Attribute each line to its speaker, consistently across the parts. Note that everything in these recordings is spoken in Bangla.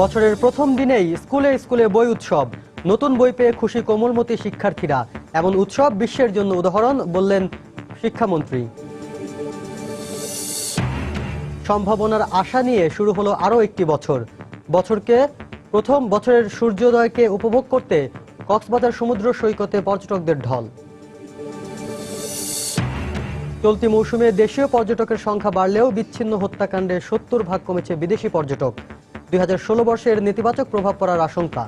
Speaker 1: বছরের প্রথম দিনেই স্কুলে স্কুলে বই উৎসব, নতুন বই পেয়ে খুশি কোমলমতি শিক্ষার্থীরা। এমন উৎসব বিশ্বের জন্য উদাহরণ, বললেন শিক্ষামন্ত্রী। সম্ভাবনার আশা নিয়ে শুরু হলো আরও একটি বছর। প্রথম বছরের সূর্যোদয়কে উপভোগ করতে কক্সবাজার সমুদ্র সৈকতে পর্যটকদের ঢল। চলতি মৌসুমে দেশীয় পর্যটকের সংখ্যা বাড়লেও বিচ্ছিন্ন হত্যাকাণ্ডে 70% কমেছে বিদেশি পর্যটক। 2016 বর্ষের নেতিবাচক প্রভাব পড়ার আশঙ্কা।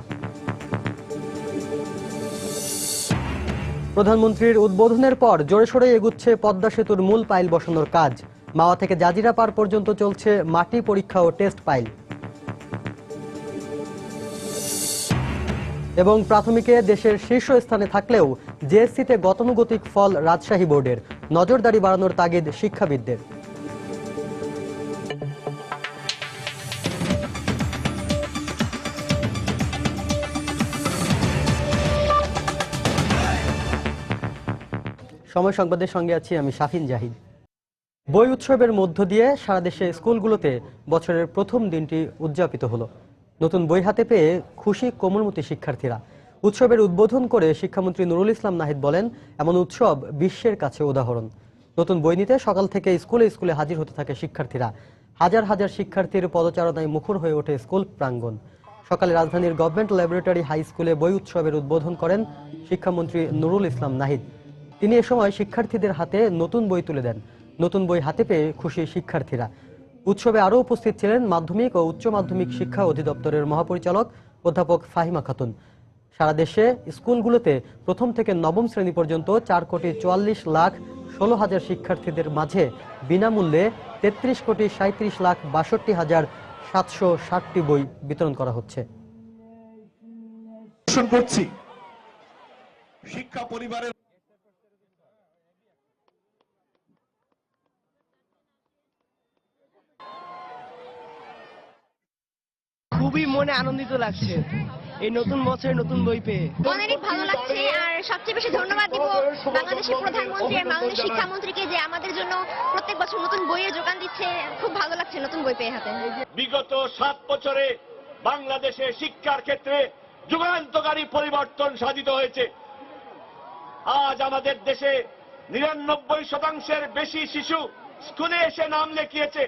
Speaker 1: প্রধানমন্ত্রীর উদ্বোধনের পর জোরে সোরে এগুচ্ছে পদ্মা সেতুর মূল পাইল বসানোর কাজ। মাওয়া থেকে জাজিরা পার পর্যন্ত চলছে মাটি পরীক্ষা ও টেস্ট পাইল। এবং প্রাথমিকে দেশের শীর্ষ স্থানে থাকলেও জেএসসিতে গতানুগতিক ফল রাজশাহী বোর্ডের, নজরদারি বাড়ানোর তাগিদ শিক্ষাবিদদের। সময় সংবাদের সঙ্গে আছি আমি শাফিন জাহিদ। বই উৎসবের মধ্য দিয়ে সারা দেশে স্কুলগুলোতে বছরের প্রথম দিনটি উদযাপিত হলো। নতুন বই হাতে পেয়ে খুশি কোমলমতি শিক্ষার্থীরা। উৎসবের উদ্বোধন করে শিক্ষামন্ত্রী নুরুল ইসলাম নাহিদ বলেন, এমন উৎসব বিশ্বের কাছে উদাহরণ। নতুন বই নিতে সকাল থেকে স্কুলে স্কুলে হাজির হতে থাকে শিক্ষার্থীরা। হাজার হাজার শিক্ষার্থীর পদচারণায় মুখর হয়ে ওঠে স্কুল প্রাঙ্গণ। সকালে রাজধানীর গভর্নমেন্ট ল্যাবরেটরি হাই স্কুলে বই উৎসবের উদ্বোধন করেন শিক্ষামন্ত্রী নুরুল ইসলাম নাহিদ। তিনি এ সময় শিক্ষার্থীদের হাতে নতুন বই তুলে দেন। নতুন বই হাতে পেয়ে খুশি শিক্ষার্থীরা। উৎসবে আরও উপস্থিত ছিলেন মাধ্যমিক ও উচ্চ মাধ্যমিক শিক্ষা অধিদপ্তরের মহাপরিচালক অধ্যাপক ফাহিমা খাতুন। সারা দেশে স্কুলগুলোতে প্রথম থেকে নবম শ্রেণী পর্যন্ত 4,44,16,000 শিক্ষার্থীদের মাঝে বিনামূল্যে 33,37,62,760টি বই বিতরণ করা হচ্ছে।
Speaker 2: শিক্ষা পরিবারের
Speaker 3: খুবই মনে আনন্দিত লাগছে এই নতুন বছরে নতুন বই পেয়ে।
Speaker 4: অনেক ভালো লাগছে। আর সবচেয়ে বেশি ধন্যবাদ দিব বাংলাদেশের প্রধানমন্ত্রী আর বাংলাদেশ শিক্ষামন্ত্রীকে, যে আমাদের জন্য প্রত্যেক বছর নতুন বইয়ের যোগান দিচ্ছে। খুব ভালো লাগছে নতুন বই পেয়ে হাতে।
Speaker 2: বিগত 7 বছরে বাংলাদেশে শিক্ষার ক্ষেত্রে যুগান্তকারী পরিবর্তন সাধিত হয়েছে। আজ আমাদের দেশে 99% বেশি শিশু স্কুলে এসে নাম লিখিয়েছে।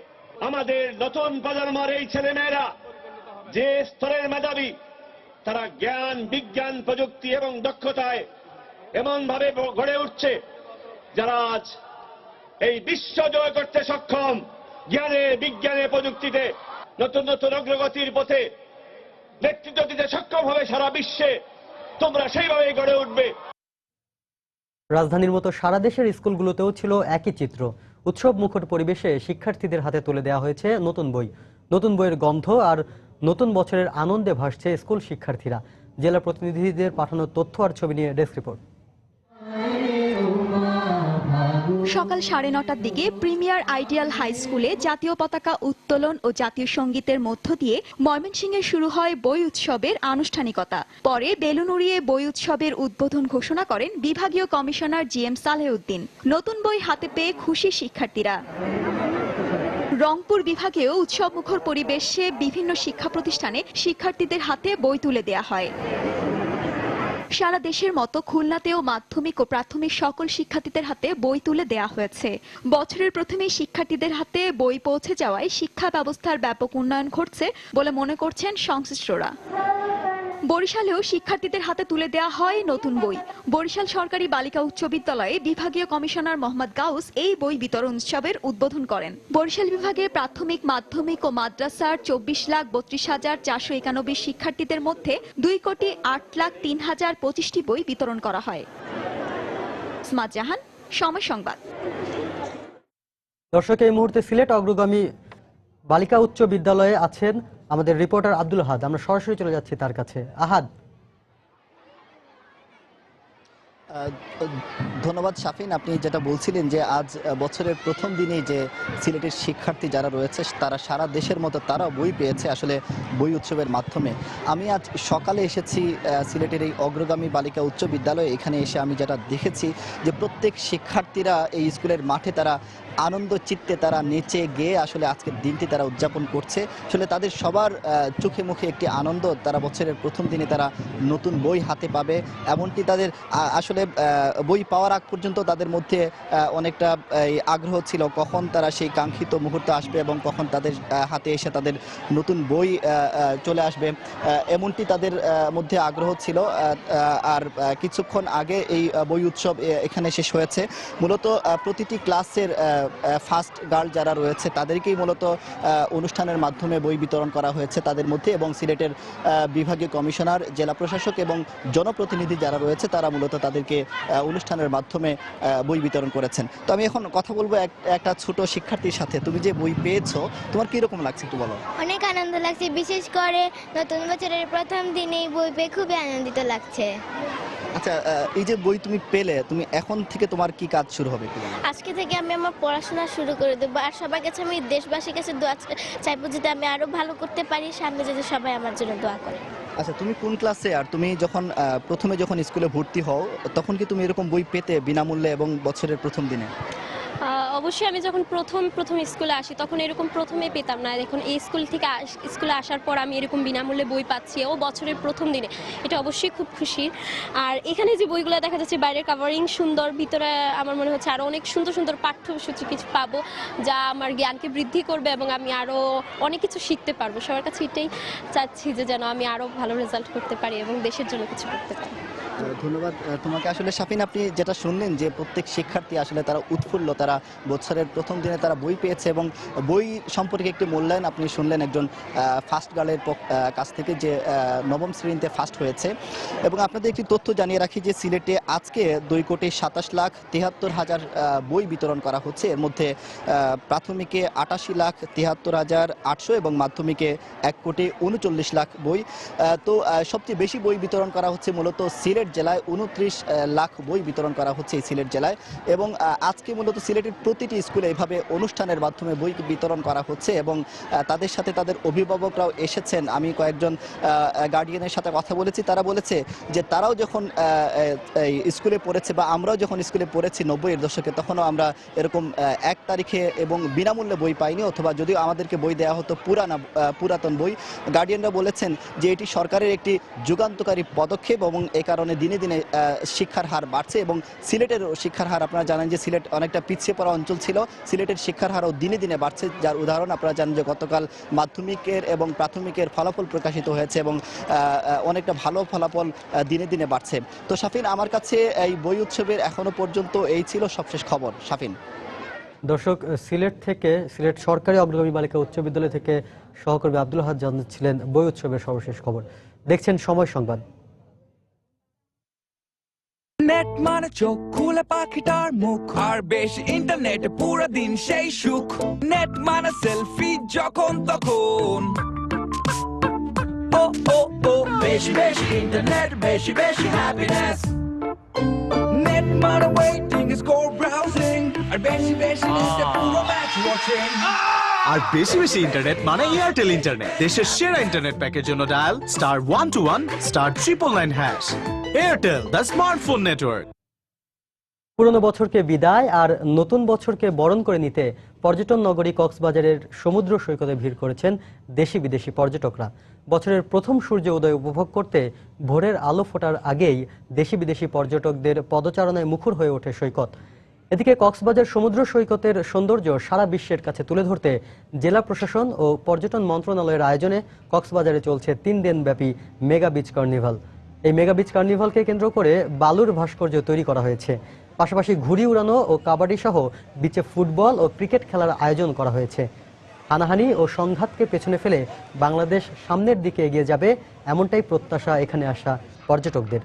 Speaker 2: আমাদের নতুন প্রজন্মের এই ছেলেমেয়েরা যে স্তরের মেধাবী, তারা জ্ঞান, বিজ্ঞান, প্রযুক্তি এবং দক্ষতায় এমন ভাবে গড়ে উঠছে, যারা আজ এই বিশ্ব জয় করতে সক্ষম। জ্ঞানে, বিজ্ঞানে, প্রযুক্তিতে নতুন নতুন অগ্রগতির পথে নেতৃত্ব দিতে সক্ষম হবে সারা বিশ্বে। তোমরা সেইভাবে গড়ে উঠবে।
Speaker 1: রাজধানীর মতো সারা দেশের স্কুলগুলোতেও ছিল একই চিত্র। উৎসব মুখর পরিবেশে শিক্ষার্থীদের হাতে তুলে দেওয়া হয়েছে নতুন বই। নতুন বইয়ের গন্ধ আর নতুন বছরের আনন্দে ভাসছে স্কুল শিক্ষার্থীরা। জেলা প্রতিনিধিদের পাঠানো তথ্য আর ছবি নিয়ে ডেস্ক রিপোর্ট।
Speaker 5: সকাল 9:30টার দিকে প্রিমিয়ার আইডিয়াল হাই স্কুলে জাতীয় পতাকা উত্তোলন ও জাতীয় সঙ্গীতের মধ্য দিয়ে ময়মনসিংহে শুরু হয় বই উৎসবের আনুষ্ঠানিকতা। পরে বেলুন উড়িয়ে বই উৎসবের উদ্বোধন ঘোষণা করেন বিভাগীয় কমিশনার জিএম সালেহউদ্দিন। নতুন বই হাতে পেয়ে খুশি শিক্ষার্থীরা। রংপুর বিভাগেও উৎসবমুখর পরিবেশে বিভিন্ন শিক্ষা প্রতিষ্ঠানে শিক্ষার্থীদের হাতে বই তুলে দেয়া হয়। সারা দেশের মতো খুলনাতেও মাধ্যমিক ও প্রাথমিক সকল শিক্ষার্থীদের হাতে বই তুলে দেয়া হয়েছে। বছরের প্রথমেই শিক্ষার্থীদের হাতে বই পৌঁছে যাওয়ায় শিক্ষা ব্যবস্থার ব্যাপক উন্নয়ন ঘটছে বলে মনে করছেন সংশ্লিষ্টরা। বরিশালেও শিক্ষার্থীদের হাতে তুলে দেওয়া হয় নতুন বই। বরিশাল সরকারি বালিকা উচ্চ বিদ্যালয়ে বিভাগীয় কমিশনার মোহাম্মদ গাউস এই বই বিতরণ উৎসবের উদ্বোধন করেন। বরিশাল বিভাগে প্রাথমিক, মাধ্যমিক ও মাদ্রাসার 24,32,491 শিক্ষার্থীদের মধ্যে 2,08,03,025টি বই বিতরণ করা হয়। ইসমাত জাহান, সময় সংবাদ।
Speaker 1: দর্শক, এই মুহূর্তে সিলেট অগ্রগামী বালিকা উচ্চ বিদ্যালয়ে আছেন আমাদের রিপোর্টার আব্দুল আহাদ। আমরা সরাসরি চলে যাচ্ছি তার কাছে। আহাদ,
Speaker 6: ধন্যবাদ শাফিন, আপনি যেটা বলছিলেন যে আজ বছরের প্রথম দিনেই যে সিলেটের শিক্ষার্থী যারা রয়েছে তারা সারা দেশের মতো তারাও বই পেয়েছে আসলে বই উৎসবের মাধ্যমে। আমি আজ সকালে এসেছি সিলেটের এই অগ্রগামী বালিকা উচ্চ বিদ্যালয়ে। এখানে এসে আমি যেটা দেখেছি যে প্রত্যেক শিক্ষার্থীরা এই স্কুলের মাঠে তারা আনন্দ চিত্তে তারা নেচে গেয়ে আসলে আজকের দিনটি তারা উদযাপন করছে। আসলে তাদের সবার চোখে মুখে একটি আনন্দ, তারা বছরের প্রথম দিনে তারা নতুন বই হাতে পাবে, এমনটি তাদের আসলে বই পাওয়ার আগ পর্যন্ত তাদের মধ্যে অনেকটা আগ্রহ ছিল কখন তারা সেই কাঙ্ক্ষিত মুহূর্ত আসবে এবং কখন তাদের হাতে এসে তাদের নতুন বই চলে আসবে, এমনটি তাদের মধ্যে আগ্রহ ছিল। আর কিছুক্ষণ আগে এই বই উৎসব এখানে শেষ হয়েছে। মূলত প্রতিটি ক্লাসের ফার্স্ট গার্ল যারা রয়েছে তাদেরকেই মূলত অনুষ্ঠানের মাধ্যমে বই বিতরণ করা হয়েছে তাদের মধ্যে, এবং সিলেটের বিভাগীয় কমিশনার, জেলা প্রশাসক এবং জনপ্রতিনিধি যারা রয়েছে তারা মূলত তাদেরকে অনুষ্ঠানের মাধ্যমে বই বিতরণ করেছেন। তো আমি এখন কথা বলবো একটা ছোট শিক্ষার্থীর সাথে। তুমি যে বই পেয়েছো তোমার কিরকম লাগছে একটু বলো।
Speaker 7: অনেক আনন্দ লাগছে, বিশেষ করে নতুন বছরের প্রথম দিনেই বই পেয়ে খুবই আনন্দিত লাগছে।
Speaker 6: আচ্ছা, এই যে বই তুমি পেলে, তুমি এখন থেকে তোমার কি কাজ শুরু হবে?
Speaker 7: আজকে থেকে আমি আমার পড়াশোনা শুরু করে দেবো, আর সবার কাছে আমি দেশবাসীর কাছে দোয়া চাইবো যাতে আমি আরো ভালো করতে পারি, সামনে যাতে সবাই আমার জন্য দোয়া করে।
Speaker 6: আচ্ছা, তুমি কোন ক্লাসে? আর তুমি যখন প্রথমে যখন স্কুলে ভর্তি হও তখন কি তুমি এরকম বই পেতে বিনামূল্যে এবং বছরের প্রথম দিনে?
Speaker 8: অবশ্যই আমি যখন প্রথম স্কুলে আসি তখন এরকম প্রথমে পেতাম না। এখন এই স্কুল থেকে স্কুলে আসার পর আমি এরকম বিনামূল্যে বই পাচ্ছি ও বছরের প্রথম দিনে, এটা অবশ্যই খুব খুশির। আর এখানে যে বইগুলো দেখা যাচ্ছে বাইরের কাভারিং সুন্দর, ভিতরে আমার মনে হচ্ছে আরও অনেক সুন্দর সুন্দর পাঠ্যসূচি কিছু পাবো যা আমার জ্ঞানকে বৃদ্ধি করবে এবং আমি আরও অনেক কিছু শিখতে পারবো। সবার কাছে এটাই চাচ্ছি যে যেন আমি আরও ভালো রেজাল্ট করতে পারি এবং দেশের জন্য কিছু করতে পারি।
Speaker 6: ধন্যবাদ তোমাকে। আসলে শাফিন, আপনি যেটা শুনলেন যে প্রত্যেক শিক্ষার্থী আসলে তারা উৎফুল্ল, তারা বছরের প্রথম দিনে তারা বই পেয়েছে এবং বই সম্পর্কে একটি মূল্যায়ন আপনি শুনলেন একজন ফার্স্ট গার্লের কাছ থেকে যে নবম শ্রেণীতে ফার্স্ট হয়েছে। এবং আপনাদের একটি তথ্য জানিয়ে রাখি যে সিলেটে আজকে 2,27,73,000 বই বিতরণ করা হচ্ছে। এর মধ্যে প্রাথমিকে 88,73,800 এবং মাধ্যমিকে 1,39,00,000 বই। তো সবচেয়ে বেশি বই বিতরণ করা হচ্ছে মূলত সিলেট জেলায়, 29 লাখ বই বিতরণ করা হচ্ছে এই সিলেট জেলায়। এবং আজকে মূলত সিলেটের প্রতিটি স্কুলে এভাবে অনুষ্ঠানের মাধ্যমে বই বিতরণ করা হচ্ছে এবং তাদের সাথে তাদের অভিভাবকরাও এসেছেন। আমি কয়েকজন গার্ডিয়ানের সাথে কথা বলেছি, তারা বলেছে যে তারাও যখন স্কুলে পড়েছে বা আমরাও যখন স্কুলে পড়েছি 90-এর দশকে, তখনও আমরা এরকম 1 তারিখে এবং বিনামূল্যে বই পাইনি, অথবা যদিও আমাদেরকে বই দেওয়া হতো পুরাতন বই। গার্ডিয়ানরা বলেছেন যে এটি সরকারের একটি যুগান্তকারী পদক্ষেপ এবং এই কারণে দিনে দিনে শিক্ষার হার বাড়ছে। এবং সিলেটের শিক্ষার হার, আপনারা জানেন যে সিলেট অনেকটা পিছিয়ে পড়া অঞ্চল ছিল, সিলেটের শিক্ষার হারও দিনে দিনে বাড়ছে, যার উদাহরণ আপনারা জানেন যে গতকাল মাধ্যমিকের এবং প্রাথমিকের ফলাফল প্রকাশিত হয়েছে এবং অনেকটা ভালো ফলাফল দিনে দিনে বাড়ছে। তো শাফিন, আমার কাছে এই বই উৎসবের এখনো পর্যন্ত এই ছিল সবশেষ খবর। শাফিন।
Speaker 1: দর্শক, সিলেট সরকারি অগ্রগামী বালিকা উচ্চ বিদ্যালয় থেকে সহকর্মী আব্দুল হাদ জানাচ্ছিলেন বই উৎসবের সর্বশেষ খবর। দেখছেন সময় সংবাদ।
Speaker 9: নেট মানে চোখ খুলে পাখিটার মুখ, আর বেশি ইন্টারনেটে পুরো দিন সেই সুখ। নেট মানে সেলফি যখন তখন, ও ও ও বেশি বেশি ইন্টারনেট, বেশি বেশি হ্যাপিনেস। নেট মানে ওয়েটিং, স্কোর ব্রাউজিং, আর বেশি বেশি নেটে পুরো ম্যাচ ওয়াচিং।
Speaker 10: আর বেশি বেশি ইন্টারনেট মানে এয়ারটেল ইন্টারনেট। দেশের সেরা ইন্টারনেট প্যাকের জন্য dial *121 *999#। Airtel, the smartphone network.
Speaker 1: পুরনো বছরকে বিদায় আর নতুন বছরকে বরণ করে নিতে পর্যটন নগরী কক্সবাজারের সমুদ্র সৈকতে ভিড় করেছেন দেশি বিদেশি পর্যটকরা। বছরের প্রথম সূর্য উদয় উপভোগ করতে ভোরের আলো ফোটার আগেই দেশি বিদেশি পর্যটকদের পদচারণায় মুখর হয়ে ওঠে সৈকত। এদিকে কক্সবাজার সমুদ্র সৈকতের সৌন্দর্য সারা বিশ্বের কাছে তুলে ধরতে জেলা প্রশাসন ও পর্যটন মন্ত্রণালয়ের আয়োজনে কক্সবাজারে চলছে 3 দিনব্যাপী মেগা বিচ কার্নিভাল। এই মেগা বিচ কার্নিভালকে কেন্দ্র করে বালুর ভাস্কর্য তৈরি করা হয়েছে। পাশাপাশি ঘুড়ি উড়ানো ও কাবাডি সহ বিচে ফুটবল ও ক্রিকেট খেলার আয়োজন করা হয়েছে। হানাহানি ও সংঘাতকে পেছনে ফেলে বাংলাদেশ সামনের দিকে এগিয়ে যাবে, এমনটাই প্রত্যাশা এখানে আসা পর্যটকদের।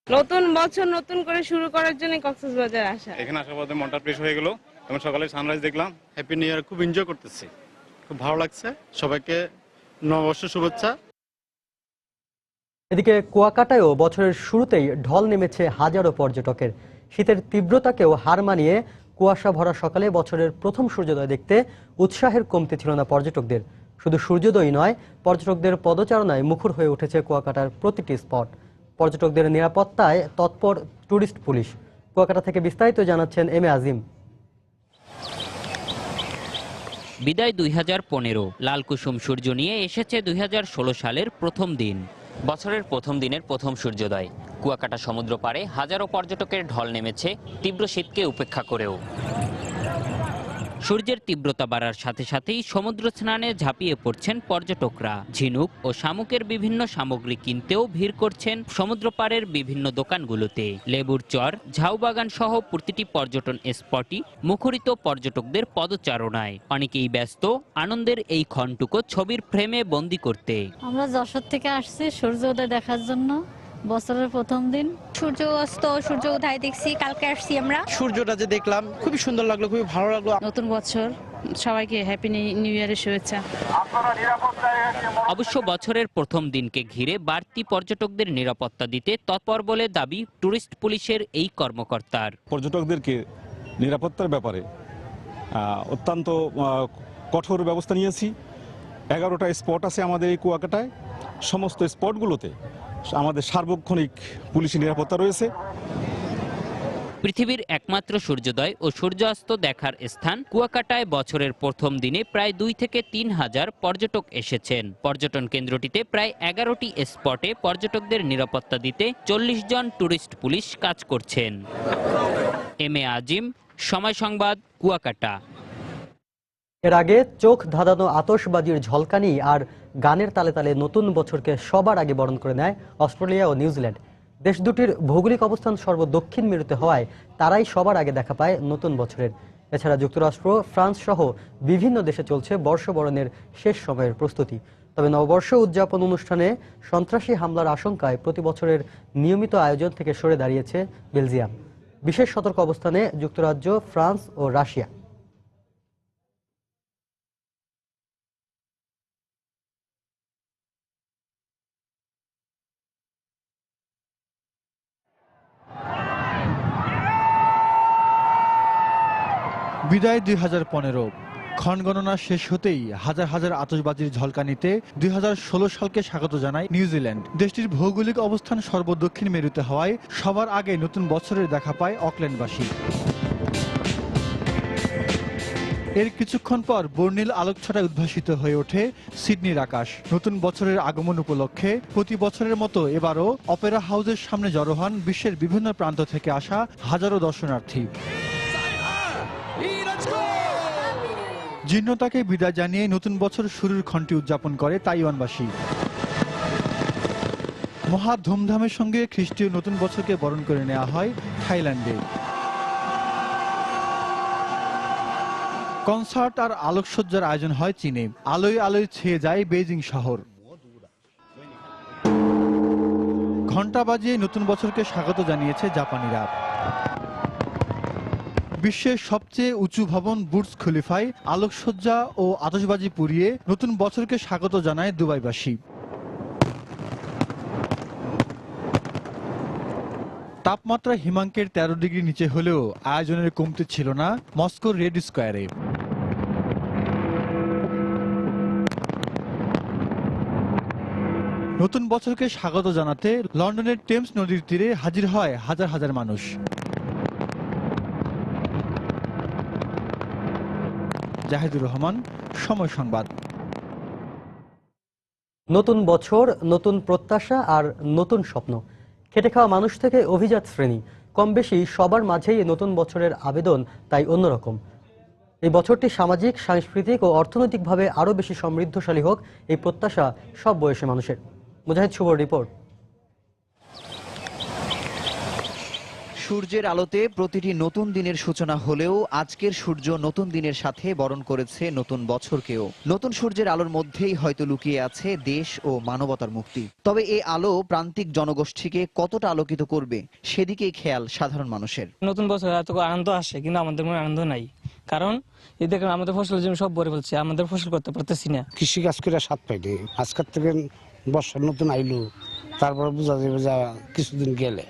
Speaker 11: নতুন বছর নতুন করে শুরু করার জন্য কক্সবাজার আসা।
Speaker 12: এখানে আসার পর মনটা ফ্রেশ হয়ে গেল
Speaker 11: এবং সকালে সানরাইজ দেখলাম। হ্যাপি নিউ ইয়ার, খুব এনজয় করতেছি, খুব ভালো লাগছে। সবাইকে নববর্ষের শুভেচ্ছা।
Speaker 1: এদিকে কুয়াকাটায়ও বছরের শুরুতেই ঢল নেমেছে হাজারো পর্যটকের। শীতের তীব্রতাকেও হার মানিয়ে কুয়াশা ভরা সকালে বছরের প্রথম সূর্যোদয় দেখতে উৎসাহের কমতি ছিল না পর্যটকদের। শুধু সূর্যোদয় নয়, পর্যটকদের পদচারণায় মুখর হয়ে উঠেছে কুয়াকাটার প্রতিটি স্পট। পর্যটকদের নিরাপত্তায় তৎপর ট্যুরিস্ট পুলিশ। কুয়াকাটা থেকে বিস্তারিত জানাচ্ছেন এম এ আজিম।
Speaker 12: বিদায় 2015, লাল কুসুম সূর্য নিয়ে এসেছে 2016 সালের প্রথম দিন। বছরের প্রথম দিনের প্রথম সূর্যোদয়। কুয়াকাটা সমুদ্র পাড়ে হাজারো পর্যটকের ঢল নেমেছে তীব্র শীতকে উপেক্ষা করেও। সূর্যের তীব্রতা বাড়ার সাথে সাথেই সমুদ্র স্নানে ঝাঁপিয়ে পড়ছেন পর্যটকরা। ঝিনুক ও শামুকের বিভিন্ন সামগ্রী কিনতেও ভিড় করছেন সমুদ্র পাড়ের বিভিন্ন দোকানগুলোতে। লেবুর চর, ঝাউবাগান সহ প্রতিটি পর্যটন স্পটই মুখরিত পর্যটকদের পদচারণায়। অনেকেই ব্যস্ত আনন্দের এই ক্ষণটুকু ছবির ফ্রেমে বন্দি করতে।
Speaker 13: আমরা যশোর থেকে আসছি সূর্যোদয় দেখার জন্য। বছরের প্রথম দিন
Speaker 4: সূর্য অস্ত, সূর্য উদয় দেখছি। কালকে আসছি আমরা।
Speaker 3: সূর্যটা যে দেখলাম খুবই সুন্দর লাগলো, খুবই ভালো লাগলো।
Speaker 13: নতুন বছর, সবাইকে হ্যাপি নিউ ইয়ারের শুভেচ্ছা।
Speaker 12: অবশ্য বছরের প্রথম দিনকে ঘিরে বাড়তি পর্যটকদের নিরাপত্তা দিতে তৎপর বলে দাবি ট্যুরিস্ট পুলিশের এই কর্মকর্তার।
Speaker 14: পর্যটকদেরকে নিরাপত্তার ব্যাপারে অত্যন্ত কঠোর ব্যবস্থা নিয়েছি। 11টা স্পট আছে আমাদের এই কুয়াকাটায়। সমস্ত স্পটগুলোতে আমাদের সার্বক্ষণিক পুলিশি নিরাপত্তা রয়েছে।
Speaker 12: পৃথিবীর একমাত্র সূর্যোদয় ও সূর্যাস্ত দেখার স্থান কুয়াকাটায় বছরের প্রথম দিনে প্রায় 2 থেকে 3 হাজার পর্যটক এসেছেন। পর্যটন কেন্দ্রটিতে প্রায় 11টি স্পটে পর্যটকদের নিরাপত্তা দিতে 40 জন ট্যুরিস্ট পুলিশ কাজ করছেন। এম এ আজিম, সময় সংবাদ, কুয়াকাটা।
Speaker 1: এর আগে চোখ ধাঁধানো আতশবাজির ঝলকানি আর গানের তালে তালে নতুন বছরকে সবার আগে বরণ করে নেয় অস্ট্রেলিয়া ও নিউজিল্যান্ড। দেশ দুটির ভৌগোলিক অবস্থান সর্বদক্ষিণ মেরুতে হওয়ায় তারাই সবার আগে দেখা পায় নতুন বছরের। এছাড়া যুক্তরাষ্ট্র, ফ্রান্স সহ বিভিন্ন দেশে চলছে বর্ষবরণের শেষ সময়ের প্রস্তুতি। তবে নববর্ষ উদযাপন অনুষ্ঠানে সন্ত্রাসী হামলার আশঙ্কায় প্রতি বছরের নিয়মিত আয়োজন থেকে সরে দাঁড়িয়েছে বেলজিয়াম। বিশেষ সতর্ক অবস্থানে যুক্তরাজ্য, ফ্রান্স ও রাশিয়া।
Speaker 15: বিদায় 2015, ক্ষণগণনা শেষ হতেই হাজার হাজার আতশবাজির ঝলকানিতে 2016 সালকে স্বাগত জানায় নিউজিল্যান্ড। দেশটির ভৌগোলিক অবস্থান সর্বদক্ষিণ মেরুতে হওয়ায় সবার আগে নতুন বছরের দেখা পায় অকল্যান্ডবাসী। এর কিছুক্ষণ পর বর্ণিল আলোকছটায় উদ্ভাসিত হয়ে ওঠে সিডনির আকাশ। নতুন বছরের আগমন উপলক্ষে প্রতি বছরের মতো এবারও অপেরা হাউসের সামনে জড়ো হন বিশ্বের বিভিন্ন প্রান্ত থেকে আসা হাজারো দর্শনার্থী। জীর্ণতাকে বিদায় জানিয়ে নতুন বছর শুরুর ক্ষণটি উদযাপন করে তাইওয়ানবাসী। মহা ধুমধামের সঙ্গে খ্রিস্টীয় নতুন বছরকে বরণ করে নেওয়া হয় থাইল্যান্ডে। কনসার্ট আর আলোকসজ্জার আয়োজন হয় চীনে। আলোয় আলোয় ছেয়ে যায় বেইজিং শহর। ঘণ্টা বাজিয়ে নতুন বছরকে স্বাগত জানিয়েছে জাপানিরা। বিশ্বের সবচেয়ে উঁচু ভবন বুর্জ খলিফায় আলোকসজ্জা ও আতশবাজি পুড়িয়ে নতুন বছরকে স্বাগত জানায় দুবাইবাসী। তাপমাত্রা হিমাঙ্কের 13 ডিগ্রি নিচে হলেও আয়োজনের কমতি ছিল না মস্কোর রেড স্কোয়ারে। নতুন বছরকে স্বাগত জানাতে লন্ডনের টেমস নদীর তীরে হাজির হয় হাজার হাজার মানুষ। জাহিদুর রহমান, সময় সংবাদ।
Speaker 1: নতুন বছর, নতুন প্রত্যাশা আর নতুন স্বপ্ন। খেটে খাওয়া মানুষ থেকে অভিজাত শ্রেণী, কম বেশি সবার মাঝেই নতুন বছরের আবেদন তাই অন্যরকম। এই বছরটি সামাজিক, সাংস্কৃতিক ও অর্থনৈতিকভাবে আরও বেশি সমৃদ্ধশালী হোক, এই প্রত্যাশা সব বয়সী মানুষের। মুজাহিদ শুভর রিপোর্ট।
Speaker 16: সূর্যের আলোতে প্রতিটি নতুন দিনের সূচনা হলেও আজকের সূর্য নতুন দিনের সাথে বরণ করেছে নতুন বছরকেও। নতুন সূর্যের আলোর মধ্যেই হয়তো লুকিয়ে আছে দেশ ও মানবতার মুক্তি। তবে এই আলো প্রান্তিক জনগোষ্ঠীকে কতটা আলোকিত করবে সেদিকেই খেয়াল সাধারণ মানুষের।
Speaker 3: নতুন বছর এত আনন্দ আসে, কিন্তু আমাদের মনে আনন্দ নাই, কারণ এই দেখেন আমাদের ফসলের জমি সব ভরে ফেলছে, আমাদের ফসল করতে পারতেছি না।
Speaker 17: কৃষি কাজ করে স্বাদ পাইনি, আজকের থেকে বর্ষার নতুন আইলো, তারপর বোঝা যাবে যা কিছুদিন গেলে।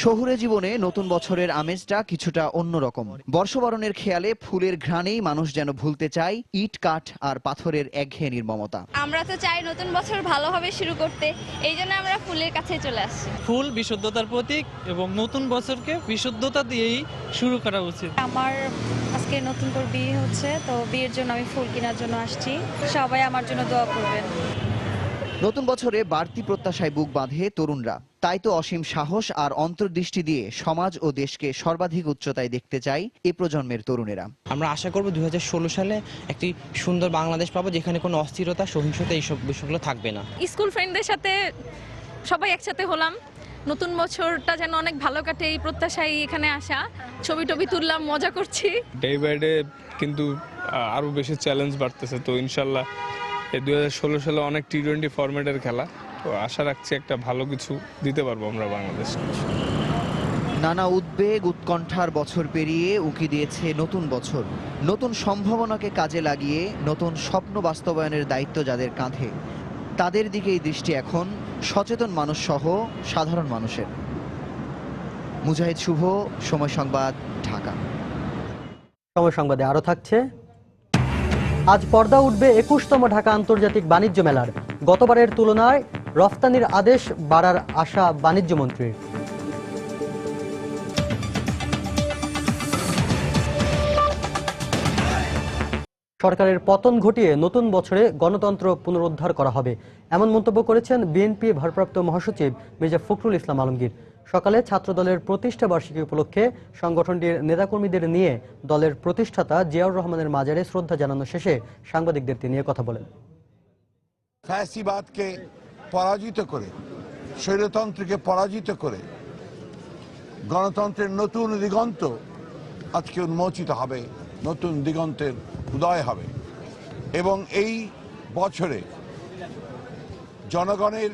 Speaker 16: শহুরে জীবনে নতুন বছরের আমেজটা কিছুটা অন্যরকম। বর্ষবরণের খেয়ালে ফুলের ঘ্রাণেই মানুষ যেন ভুলতে চায় ইট কাঠ আর পাথরের একঘেয়ে নির্মমতা।
Speaker 18: আমরা তো চাই নতুন বছর ভালোভাবে শুরু করতে, এই জন্য আমরা ফুলের কাছে চলে আসছি।
Speaker 3: ফুল বিশুদ্ধতার প্রতীক এবং নতুন বছরকে বিশুদ্ধতা দিয়েই শুরু করা উচিত।
Speaker 18: আমার আজকে নতুন করে বিয়ে হচ্ছে, তো বিয়ের জন্য আমি ফুল কেনার জন্য আসছি। সবাই আমার জন্য দোয়া করবেন।
Speaker 16: নতুন বছরে বাড়তি প্রত্যাশায় বুক বাঁধে তরুণরা। তাই তো অসীম সাহস আর অন্তর্দৃষ্টি দিয়ে সমাজ ও দেশকে সর্বাধিক উচ্চতায় দেখতে চাই এ প্রজন্মের তরুণেরা।
Speaker 3: আমরা আশা করব 2016 সালে একটি সুন্দর বাংলাদেশ পাবো, যেখানে কোনো অস্থিরতা, সহিংসতা এইসব বিষয়গুলো থাকবে না।
Speaker 18: স্কুল ফ্রেন্ডদের সাথে সবাই একসাথে হলাম, নতুন বছরটা যেন অনেক ভালো কাটে এই প্রত্যাশায় এখানে আসা। ছবি টবি তুললাম, মজা করছি।
Speaker 19: ডে বাই ডে কিন্তু আরো বেশি চ্যালেঞ্জ বাড়তেছে, তো ইনশাল্লাহ এই 2016 সালে অনেক T20 ফরম্যাটের খেলা, তো আশা রাখছি একটা ভালো কিছু দিতে পারবো আমরা বাংলাদেশকে।
Speaker 16: নানা উদ্বেগ উৎকণ্ঠার বছর পেরিয়ে উকি দিয়েছে নতুন বছর। নতুন সম্ভাবনাকে কাজে লাগিয়ে নতুন স্বপ্ন বাস্তবায়নের দায়িত্ব যাদের কাঁধে, তাদের দিকেই দৃষ্টি এখন সচেতন মানুষ সহ সাধারণ মানুষের। মুজাহিদ শুভ, সময় সংবাদ, ঢাকা।
Speaker 1: সময় সংবাদে আরো থাকছে, আজ পর্দা উঠবে 21তম ঢাকা আন্তর্জাতিক বাণিজ্য মেলার। গতবারের তুলনায় রফতানির আদেশ বাড়ার আশা বাণিজ্য মন্ত্রীর। সরকারের পতন ঘটিয়ে নতুন বছরে গণতন্ত্র পুনরুদ্ধার করা হবে, এমন মন্তব্য করেছেন বিএনপি ভারপ্রাপ্ত মহাসচিব মির্জা ফখরুল ইসলাম আলমগীর। সকালে ছাত্রদলের প্রতিষ্ঠা বার্ষিকী উপলক্ষে সংগঠনটির নেতাকর্মীদের নিয়ে দলের প্রতিষ্ঠাতা জিয়াউর রহমানের মাজারে শ্রদ্ধা জানানো শেষে সাংবাদিকদের তিনি কথা বলেন।
Speaker 20: ফ্যাসিবাদকে পরাজিত করে, স্বৈরতন্ত্রকে পরাজিত করে গণতন্ত্রের নতুন দিগন্ত আজকে উন্মোচিত হবে, নতুন দিগন্তের উদয় হবে। এবং এই বছরে জনগণের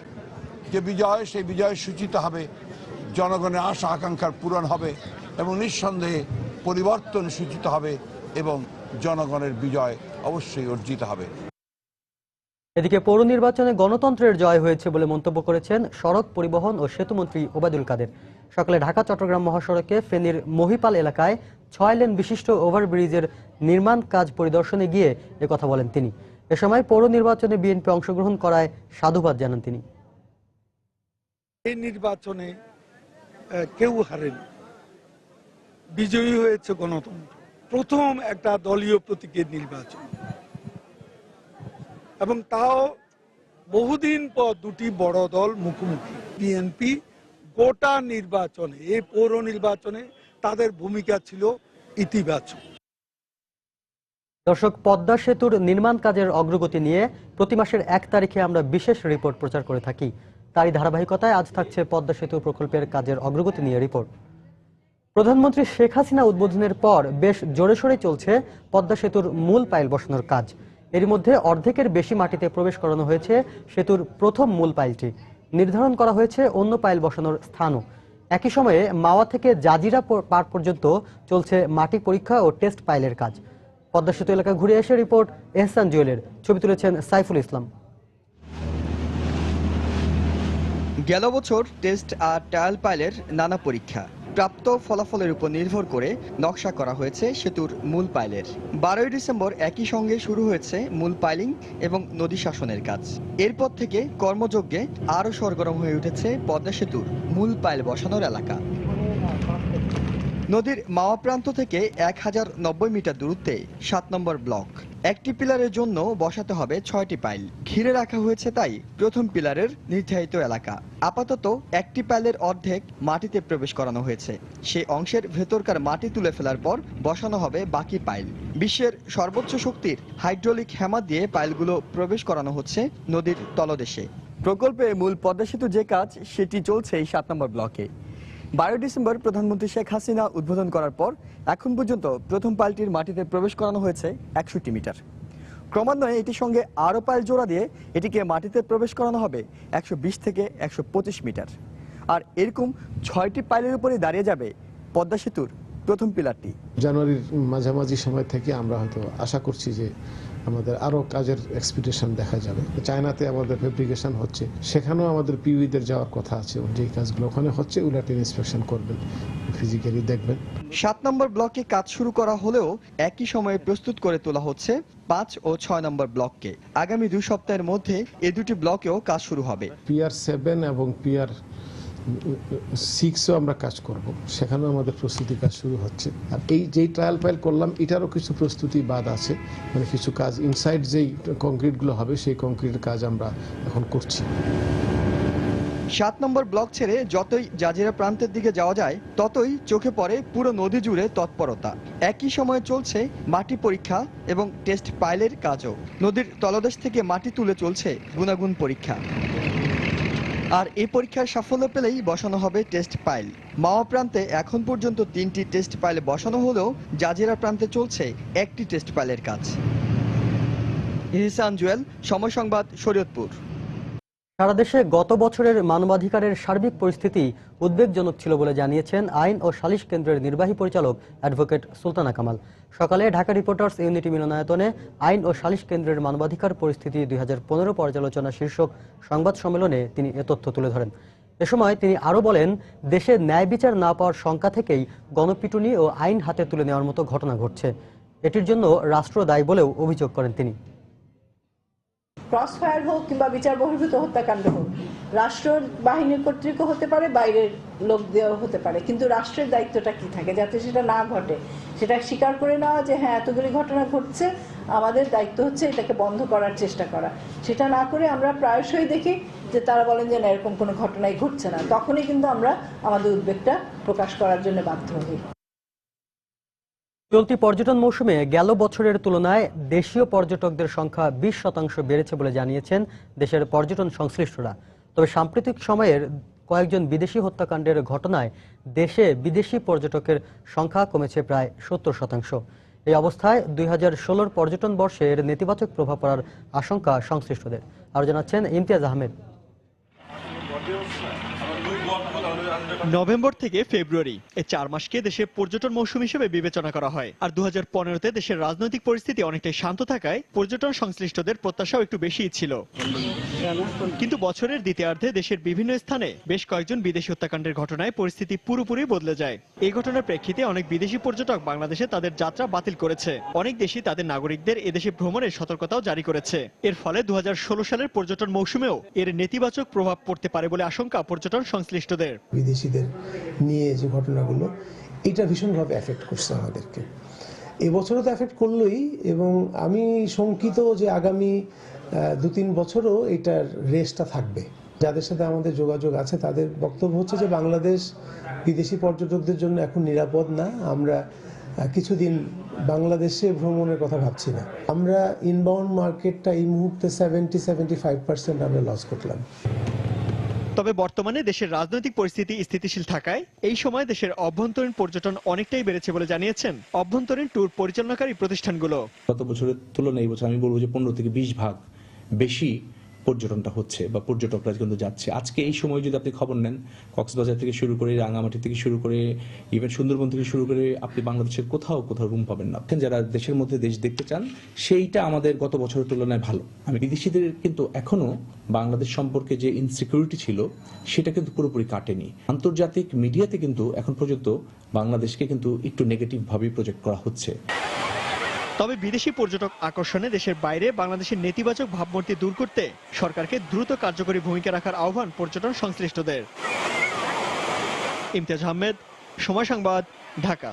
Speaker 20: যে বিজয়, সেই বিজয় সূচিত হবে, জনগণের আশা আকাঙ্ক্ষার পূরণ হবে এবং নিঃসন্দেহে পরিবর্তন সূচিত হবে এবং জনগণের বিজয় অবশ্যই অর্জিত হবে।
Speaker 1: এদিকে পৌর নির্বাচনে গণতন্ত্রের জয় হয়েছে বলে মন্তব্য করেছেন সড়ক পরিবহন ও সেতুমন্ত্রী ওবায়দুল কাদের। সকালে ঢাকা চট্টগ্রাম মহাসড়কে ফেনীর মহিপাল এলাকায় 6 লেন বিশিষ্ট ওভারব্রিজের নির্মাণ কাজ পরিদর্শনে গিয়ে একথা বলেন তিনি। এ সময় পৌর নির্বাচনে বিএনপি অংশগ্রহণ করায় সাধুবাদ জানান তিনি।
Speaker 21: এই নির্বাচনে কেউ হারেনি, বিজয়ী হয়েছে গণতন্ত্র। প্রথম একটা দলীয় প্রতীকের নির্বাচন, এবং তাও বহুদিন পর দুটি বড় দল মুখোমুখি। বিএনপি গোটা নির্বাচনে, এই পৌর নির্বাচনে তাদের ভূমিকা ছিল ইতিবাচক।
Speaker 1: দর্শক, পদ্মা সেতুর নির্মাণ কাজের অগ্রগতি নিয়ে প্রতি মাসের 1 তারিখে আমরা বিশেষ রিপোর্ট প্রচার করে থাকি। তারই ধারাবাহিকতায় আজ থাকছে পদ্মা সেতু প্রকল্পের কাজের অগ্রগতি নিয়ে রিপোর্ট। প্রধানমন্ত্রী শেখ হাসিনা উদ্বোধনের পর বেশ জোরে সোরে চলছে পদ্মা সেতুর মূল পাইল বসানোর কাজ। এর মধ্যে অর্ধেকের বেশি মাটিতে প্রবেশ করানো হয়েছে সেতুর প্রথম মূল পাইলটি। নির্ধারণ করা হয়েছে অন্য পাইল বসানোর স্থানও। একই সময়ে মাওয়া থেকে জাজিরা পার পর্যন্ত চলছে মাটি পরীক্ষা ও টেস্ট পাইলের কাজ। পদ্মা সেতু এলাকা ঘুরে এসে রিপোর্ট এহসান জুয়েলের, ছবি তুলেছেন সাইফুল ইসলাম।
Speaker 22: গেল বছর টেস্ট আর ট্রায়াল পাইলের নানা পরীক্ষা, প্রাপ্ত ফলাফলের উপর নির্ভর করে নকশা করা হয়েছে সেতুর মূল পাইলের। 12ই ডিসেম্বর একই সঙ্গে শুরু হয়েছে মূল পাইলিং এবং নদী শাসনের কাজ। এরপর থেকে কর্মযজ্ঞে আরও সরগরম হয়ে উঠেছে পদ্মা সেতুর মূল পাইল বসানোর এলাকা। নদীর মাওয়া প্রান্ত থেকে 1090 মিটার দূরত্বে 7 নম্বর ব্লক। একটি পিলারের জন্য বসাতে হবে 6টি পাইল। ঘিরে রাখা হয়েছে তাই প্রথম পিলারের নির্ধারিত এলাকা। আপাতত একটি পাইলের অর্ধেক মাটিতে প্রবেশ করানো হয়েছে। সেই অংশের ভেতরকার মাটি তুলে ফেলার পর বসানো হবে বাকি পাইল। বিশ্বের সর্বোচ্চ শক্তির হাইড্রোলিক হ্যামার দিয়ে পাইলগুলো প্রবেশ করানো হচ্ছে নদীর তলদেশে। প্রকল্পে মূল পদ্মা সেতু যে কাজ সেটি চলছে এই 7 নম্বর ব্লকে। 12 ডিসেম্বর প্রধানমন্ত্রী শেখ হাসিনা উদ্বোধন করার পর এখন পর্যন্ত প্রথম পাইলটির মাটিতে প্রবেশ করানো হয়েছে 61 মিটার। ক্রমান্বয়ে এটির সঙ্গে আরও পাইল জোড়া দিয়ে এটিকে মাটিতে প্রবেশ করানো হবে 120 থেকে 125 মিটার। আর এরকম 6টি পাইলের উপরে দাঁড়িয়ে যাবে পদ্মা সেতুর প্রথম পিলারটি।
Speaker 2: জানুয়ারির মাঝামাঝি সময় থেকে আমরা হয়তো আশা করছি যে আমাদের আরো কাজের এক্সপেকটেশন দেখা যাবে। চায়নাতে আমাদের ফেব্রিকেশন হচ্ছে, সেখানেও আমাদের পিউইদের যাওয়ার কথা আছে। যেই কাজগুলো ওখানে হচ্ছে উলাটিন ইন্সপেকশন করবেন, ফিজিক্যালি দেখবেন।
Speaker 22: 7 নম্বর ব্লকে কাজ শুরু করা হলেও একই সময়ে প্রস্তুত করে তোলা হচ্ছে 5 ও 6 নম্বর ব্লককে। আগামী 2 সপ্তাহের মধ্যে এই দুটি ব্লকেও কাজ শুরু হবে।
Speaker 2: পিআর 7 এবং পিআর 6ও আমরা কাজ করব, সেখানেও আমাদের প্রস্তুতি কাজ শুরু হচ্ছে। আর এই যেই ট্রায়াল ফাইল করলাম এটারও কিছু প্রস্তুতি বাদ আছে, মানে কিছু কাজ ইনসাইড যেই কংক্রিটগুলো হবে সেই কংক্রিটের কাজ আমরা এখন করছি।
Speaker 22: 7 নম্বর ব্লক ছেড়ে যতই জাজিরা প্রান্তের দিকে যাওয়া যায় ততই চোখে পড়ে পুরো নদী জুড়ে তৎপরতা। একই সময়ে চলছে মাটি পরীক্ষা এবং টেস্ট পাইলের কাজও। নদীর তলদেশ থেকে মাটি তুলে চলছে গুণাগুণ পরীক্ষা। আর এই পরীক্ষায় সাফল্য পেলেই বসানো হবে টেস্ট পাইল। মাওয়া প্রান্তে এখন পর্যন্ত 3টি টেস্ট পাইল বসানো হলেও জাজিরা প্রান্তে চলছে 1টি টেস্ট পাইলের কাজ। ইহসান জুয়েল, সময় সংবাদ, শরীয়তপুর।
Speaker 1: সারা দেশে গত বছরের মানবাধিকারের সার্বিক পরিস্থিতি উদ্বেগজনক ছিল বলে জানিয়েছেন আইন ও সালিশ কেন্দ্রের নির্বাহী পরিচালক অ্যাডভোকেট সুলতানা কামাল। সকালে ঢাকা রিপোর্টার্স ইউনিটি মিলনায়তনে আইন ও সালিশ কেন্দ্রের মানবাধিকার পরিস্থিতি 2015 পর্যালোচনা শীর্ষক সংবাদ সম্মেলনে তিনি এ তথ্য তুলে ধরেন। এ সময় তিনি আরও বলেন, দেশে ন্যায় বিচার না পাওয়ার শঙ্কা থেকেই গণপিটুনি ও আইন হাতে তুলে নেওয়ার মতো ঘটনা ঘটছে। এটির জন্য রাষ্ট্র দায়ী বলেও অভিযোগ করেন তিনি।
Speaker 5: ক্রস ফায়ার হোক কিংবা বিচার বহির্ভূত হত্যাকাণ্ড হোক, রাষ্ট্র বাহিনীর কর্তৃক হতে পারে, বাইরের লোক দেওয়া হতে পারে, কিন্তু রাষ্ট্রের দায়িত্বটা কি থাকে যাতে সেটা না ঘটে, সেটা স্বীকার করে নেওয়া যে হ্যাঁ এতগুলি ঘটনা ঘটছে, আমাদের দায়িত্ব হচ্ছে এটাকে বন্ধ করার চেষ্টা করা। সেটা না করে আমরা প্রায়শই দেখি যে তারা বলেন যে না এরকম কোনো ঘটনাই ঘটছে না, তখনই কিন্তু আমরা আমাদের উদ্বেগটা প্রকাশ করার জন্য বাধ্য হই।
Speaker 1: চলতি পর্যটন মৌসুমে গেল বছরের তুলনায় দেশীয় পর্যটকদের সংখ্যা 20% বেড়েছে বলে জানিয়েছেন দেশের পর্যটন সংশ্লিষ্টরা। তবে সাম্প্রতিক সময়ের কয়েকজন বিদেশি হত্যাকাণ্ডের ঘটনায় দেশে বিদেশি পর্যটকের সংখ্যা কমেছে প্রায় 70%। এই অবস্থায় 2016 পর্যটন বর্ষের নেতিবাচক প্রভাব পড়ার আশঙ্কা সংশ্লিষ্টদের। আরও জানাচ্ছেন ইমতিয়াজ আহমেদ।
Speaker 23: নভেম্বর থেকে ফেব্রুয়ারি এই 4 মাসকে দেশের পর্যটন মৌসুম হিসেবে বিবেচনা করা হয়। আর 2015-তে দেশের রাজনৈতিক পরিস্থিতি অনেকটাই শান্ত থাকায় পর্যটন সংশ্লিষ্টদের প্রত্যাশাও একটু বেশিই ছিল। কিন্তু বছরের দ্বিতীয়ার্ধে দেশের বিভিন্ন স্থানে বেশ কয়েকজন বিদেশি হত্যাকাণ্ডের ঘটনায় পরিস্থিতি পুরোপুরি বদলে যায়। এই ঘটনার প্রেক্ষিতে অনেক বিদেশি পর্যটক বাংলাদেশে তাদের যাত্রা বাতিল করেছে। অনেক দেশই তাদের নাগরিকদের এদেশে ভ্রমণের সতর্কতাও জারি করেছে। এর ফলে 2016 সালের পর্যটন মৌসুমেও এর নেতিবাচক প্রভাব পড়তে পারে বলে আশঙ্কা পর্যটন সংশ্লিষ্টদের।
Speaker 24: বিদেশিদের নিয়ে যে ঘটনাগুলো, এটা ভীষণভাবে এফেক্ট করছে আমাদেরকে। এবছরও তো এফেক্ট করলোই, এবং আমি শঙ্কিত যে আগামী 2-3 বছরও এটার রেসটা থাকবে। যাদের সাথে আমাদের যোগাযোগ আছে তাদের বক্তব্য হচ্ছে যে বাংলাদেশ বিদেশি পর্যটকদের জন্য এখন নিরাপদ না। আমরা কিছুদিন বাংলাদেশে ভ্রমণের কথা ভাবছি না। আমরা ইনবাউন্ড মার্কেটটা এই মুহূর্তে 70-75% আমরা লস করলাম।
Speaker 23: তবে বর্তমানে দেশের রাজনৈতিক পরিস্থিতি স্থিতিশীল থাকায় এই সময় দেশের অভ্যন্তরীণ পর্যটন অনেকটাই বেড়েছে বলে জানিয়েছেন অভ্যন্তরীণ ট্যুর পরিচালনাকারী প্রতিষ্ঠানগুলো।
Speaker 25: গত বছরের তুলনায় এই বছর আমি বলবো যে 15 থেকে 20 ভাগ বেশি পর্যটনটা হচ্ছে বা পর্যটকরা কিন্তু যাচ্ছে। আজকে এই সময় যদি আপনি খবর নেন, কক্সবাজার থেকে শুরু করে, রাঙামাটি থেকে শুরু করে, ইভেন সুন্দরবন থেকে শুরু করে, আপনি বাংলাদেশের কোথাও রুম পাবেন না। যারা দেশের মধ্যে দেশ দেখতে চান, সেইটা আমাদের গত বছরের তুলনায় ভালো। আমি বিদেশিদের কিন্তু এখনো বাংলাদেশ সম্পর্কে যে ইনসিকিউরিটি ছিল সেটা কিন্তু পুরোপুরি কাটেনি। আন্তর্জাতিক মিডিয়াতে কিন্তু এখন পর্যন্ত বাংলাদেশকে কিন্তু একটু নেগেটিভ ভাবে প্রজেক্ট করা হচ্ছে।
Speaker 23: তবে বিদেশি পর্যটক আকর্ষণে দেশের বাইরে বাংলাদেশের নেতিবাচক ভাবমূর্তি দূর করতে সরকারকে দ্রুত কার্যকরী ভূমিকা রাখার আহ্বান পর্যটন সংশ্লিষ্টদের। ইমতিয়াজ আহমেদ, সময় সংবাদ, ঢাকা।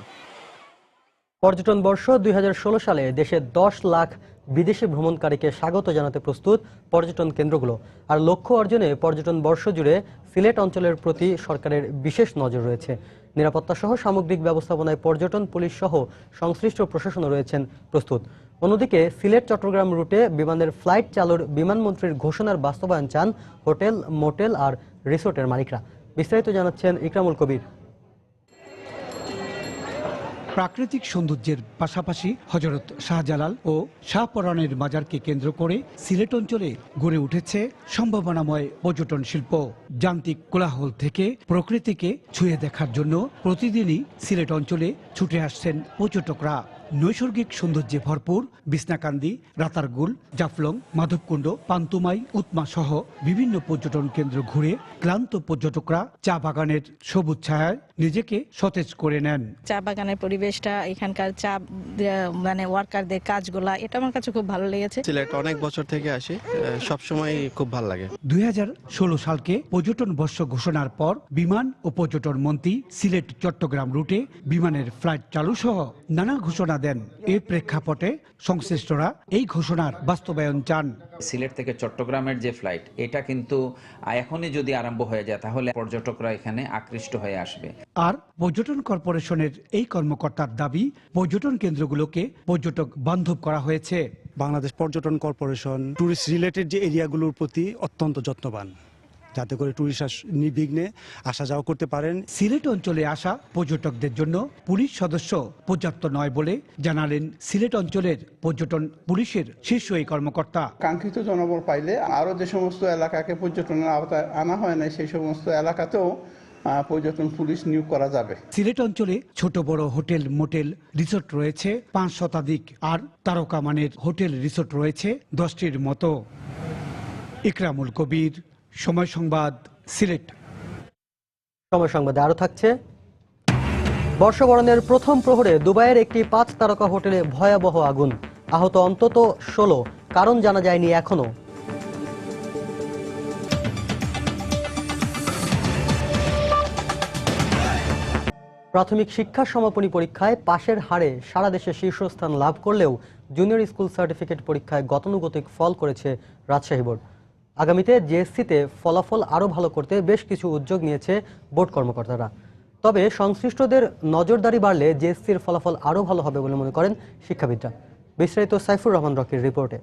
Speaker 1: পর্যটন বর্ষ 2016 সালে দেশে 10 লাখ বিদেশি ভ্রমণকারীকে স্বাগত জানাতে প্রস্তুত পর্যটন কেন্দ্রগুলো। আর লক্ষ্য অর্জনে পর্যটন বর্ষ জুড়ে সিলেট অঞ্চলের প্রতি সরকারের বিশেষ নজর রয়েছে। নিরাপত্তা সহ সামগ্রিক ব্যবস্থাপনায় পর্যটন পুলিশ সহ সংশ্লিষ্ট প্রশাসনও রয়েছেন প্রস্তুত। অন্যদিকে সিলেট চট্টগ্রাম রুটে বিমানের ফ্লাইট চালুর বিমানমন্ত্রীর ঘোষণার বাস্তবায়ন চান হোটেল, মোটেল আর রিসোর্টের মালিকরা। বিস্তারিত জানাচ্ছেন ইকরামুল কবির।
Speaker 6: প্রাকৃতিক সৌন্দর্যের পাশাপাশি হযরত শাহজালাল ও শাহপরানের মাজারকে কেন্দ্র করে সিলেট অঞ্চলে গড়ে উঠেছে সম্ভাবনাময় পর্যটন শিল্প। যান্ত্রিক কোলাহল থেকে প্রকৃতিকে ছুঁয়ে দেখার জন্য প্রতিদিনই সিলেট অঞ্চলে ছুটে আসছেন পর্যটকরা। নৈসর্গিক সৌন্দর্যে ভরপুর বিছনাকান্দি, রাতারগুল, জাফলং, মাধবকুণ্ড, পান্তুমাই, উৎমা সহ বিভিন্ন পর্যটন কেন্দ্র ঘুরে ক্লান্ত পর্যটকরা চা বাগানের সবুজ ছায়ায় নিজেকে সতেজ করে নেন।
Speaker 7: চা বাগানের পরিবেশটা, এখানকার চা মানে ওয়ার্কারদের কাজগুলা, এটা আমার কাছে খুব ভালো লেগেছে।
Speaker 8: সিলেট অনেক বছর থেকে আসি, সব সময় খুব ভালো লাগে।
Speaker 6: 2016 সালকে পর্যটন বর্ষ ঘোষণার পর বিমান ও পর্যটন মন্ত্রী সিলেট চট্টগ্রাম রুটে বিমানের ফ্লাইট চালু সহ নানা ঘোষণা দেন। এর প্রেক্ষাপটে সংশ্লিষ্টরা এই ঘোষণার বাস্তবায়ন চান।
Speaker 9: সিলেট থেকে চট্টগ্রামের যে ফ্লাইট, এটা কিন্তু এখনই যদি আরম্ভ হয়ে যায় তাহলে পর্যটকরা এখানে আকৃষ্ট হয়ে আসবে।
Speaker 6: আর পর্যটন কর্পোরেশনের এই কর্মকর্তার দাবি, পর্যটন কেন্দ্রগুলোকে পর্যটক বান্ধব করা হয়েছে।
Speaker 10: বাংলাদেশ পর্যটন কর্পোরেশন ট্যুরিস্ট রিলেটেড যে এরিয়াগুলোর প্রতি অত্যন্ত যত্নবান, যাতে করে ট্যুরিস্ট নির্বিঘ্নে আসা যাওয়া করতে পারেন।
Speaker 6: সিলেট অঞ্চলে আসা পর্যটকদের জন্য পুলিশ সদস্য পর্যাপ্ত নয় বলে জানালেন সিলেট অঞ্চলের পর্যটন পুলিশের শীর্ষ এই কর্মকর্তা।
Speaker 26: কাঙ্ক্ষিত জনবল পাইলে আরো যে সমস্ত এলাকাকে পর্যটনের আওতায় আনা হয় না, সেই সমস্ত এলাকাতেও পর্যটন পুলিশ নিয়োগ করা যাবে।
Speaker 6: সিলেট অঞ্চলে ছোট বড় হোটেল, মোটেল, রিসোর্ট রয়েছে 5 শতাধিক, আর তারকা মানের হোটেল, রিসোর্ট রয়েছে 10টির মতো। ইকরামুল কবির, সময় সংবাদ, সিলেট।
Speaker 1: সময় সংবাদে আরো থাকছে, বর্ষবরণের প্রথম প্রহরে দুবাইয়ের একটি 5 তারকা হোটেলে ভয়াবহ আগুন, আহত অন্তত 16, কারণ জানা যায়নি এখনো। প্রাথমিক শিক্ষা সমাপনী পরীক্ষায় পাশের হারে সারা দেশে শীর্ষস্থান লাভ করলেও জুনিয়র স্কুল সার্টিফিকেট পরীক্ষায় গতানুগতিক ফল করেছে রাজশাহী বোর্ড। আগামীতে জেএসসিতে ফলাফল আরও ভালো করতে বেশ কিছু উদ্যোগ নিয়েছে বোর্ড কর্মকর্তারা। তবে সংশ্লিষ্টদের নজরদারি বাড়লে জেএসসির ফলাফল আরও ভালো হবে বলে মনে করেন শিক্ষাবিদরা। বিস্তারিত সাইফুর রহমান রকির রিপোর্টে।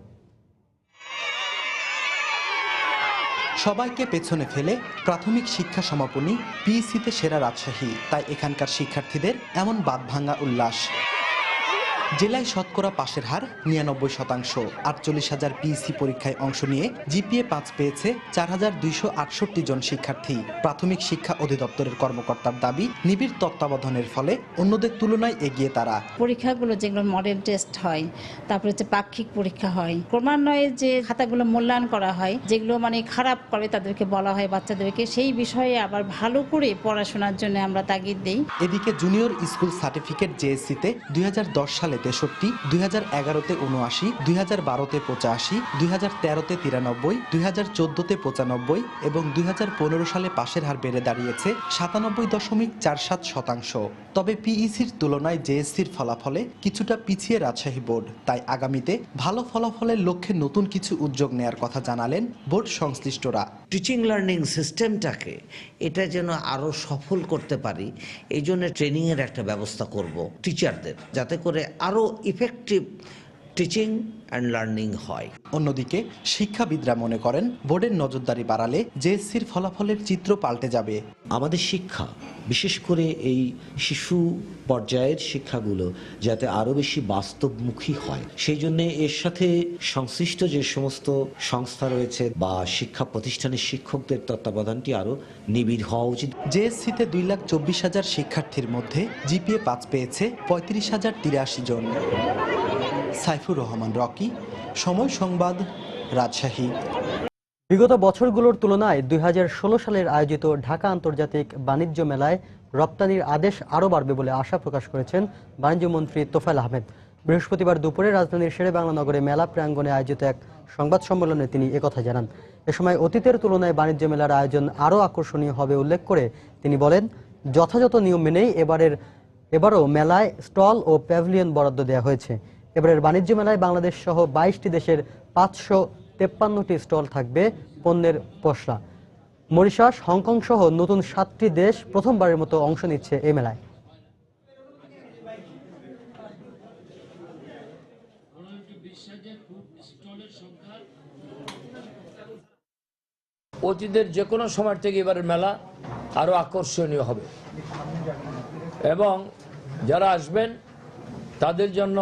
Speaker 27: সবাইকে পেছনে ফেলে প্রাথমিক শিক্ষা সমাপনী পিইসিতে সেরা রাজশাহী, তাই এখানকার শিক্ষার্থীদের এমন বাঁধভাঙা উল্লাস। জেলায় শতকরা পাশের হার 99%। 48,000 পিইসি পরীক্ষায় অংশ নিয়ে জিপিএ 5 পেয়েছে 4,268 জন শিক্ষার্থী। প্রাথমিক শিক্ষা অধিদপ্তরের কর্মকর্তার দাবি, নিবিড় তত্ত্বাবধানের ফলে অন্যদের তুলনায় এগিয়ে তারা।
Speaker 28: পরীক্ষাগুলো যেগুলো মডেল টেস্ট হয়, তারপরে হচ্ছে পাক্ষিক পরীক্ষা হয়, ক্রমান্বয়ে যে খাতাগুলো মূল্যায়ন করা হয়, যেগুলো মানে খারাপ করে তাদেরকে বলা হয় বাচ্চাদেরকে, সেই বিষয়ে আবার ভালো করে পড়াশোনার জন্য আমরা তাগিদ দিই।
Speaker 27: এদিকে জুনিয়র স্কুল সার্টিফিকেট জেএসসিতে 2010 সালে 63, 2011-তে 79, 2012-তে 85, 2013-তে 93, 2014-তে 95 এবং 2015 সালে পাশের হার বেড়ে দাঁড়িয়েছে 97.47%। তবে পিইসির তুলনায় জেএসসির ফলাফলে কিছুটা পিছিয়ে রাজশাহী বোর্ড, তাই আগামীতে ভালো ফলাফলের লক্ষ্যে নতুন কিছু উদ্যোগ নেয়ার কথা জানালেন বোর্ড সংশ্লিষ্টরা।
Speaker 29: টিচিং লার্নিং সিস্টেমটাকে এটা যেন আরো সফল করতে পারি, এই জন্য ট্রেনিংয়ের একটা ব্যবস্থা করব টিচারদের, যাতে করে আরো ইফেক্টিভ টিচিং অ্যান্ড লার্নিং হয়।
Speaker 27: অন্যদিকে শিক্ষাবিদরা মনে করেন বোর্ডের নজরদারি বাড়ালে জেএসসির ফলাফলের চিত্র পাল্টে যাবে।
Speaker 29: আমাদের শিক্ষা, বিশেষ করে এই শিশু পর্যায়ের শিক্ষাগুলো যাতে আরো বেশি বাস্তবমুখী হয়, সেই জন্য এর সাথে সংশ্লিষ্ট যে সমস্ত সংস্থা রয়েছে বা শিক্ষা প্রতিষ্ঠানের শিক্ষকদের তত্ত্বাবধানটি আরো নিবিড় হওয়া উচিত।
Speaker 27: জেএসসিতে 2,24,000 শিক্ষার্থীর মধ্যে জিপিএ 5 পেয়েছে 35,083 জন। সাইফুর রহমান রকি, সময় সংবাদ, রাজশাহী।
Speaker 1: বিগত বছরগুলোর তুলনায় 2016 সালের আয়োজিত ঢাকা আন্তর্জাতিক বাণিজ্য মেলায় রপ্তানির আদেশ আরও বাড়বে বলে আশা প্রকাশ করেছেন বাণিজ্যমন্ত্রী তোফায়েল আহমেদ। বৃহস্পতিবার দুপুরে রাজধানীর শেরে বাংলা নগরে মেলা প্রাঙ্গণে আয়োজিত এক সংবাদ সম্মেলনে তিনি একথা জানান। এ সময় অতীতের তুলনায় বাণিজ্য মেলার আয়োজন আরও আকর্ষণীয় হবে উল্লেখ করে তিনি বলেন, যথাযথ নিয়ম মেনেই এবারও মেলায় স্টল ও প্যাভিলিয়ন বরাদ্দ দেওয়া হয়েছে। এবারের বাণিজ্য মেলায় বাংলাদেশ সহ 22টি দেশের 553টি স্টল থাকবে পণ্যের পসরা। মরিশাস, হংকং সহ নতুন 7টি দেশ প্রথমবারের মতো অংশ নিচ্ছে এই মেলায়।
Speaker 30: অতীতের যে কোনো সময় থেকে এবারের মেলা আরো আকর্ষণীয় হবে এবং
Speaker 3: যারা আসবেন তাদের জন্য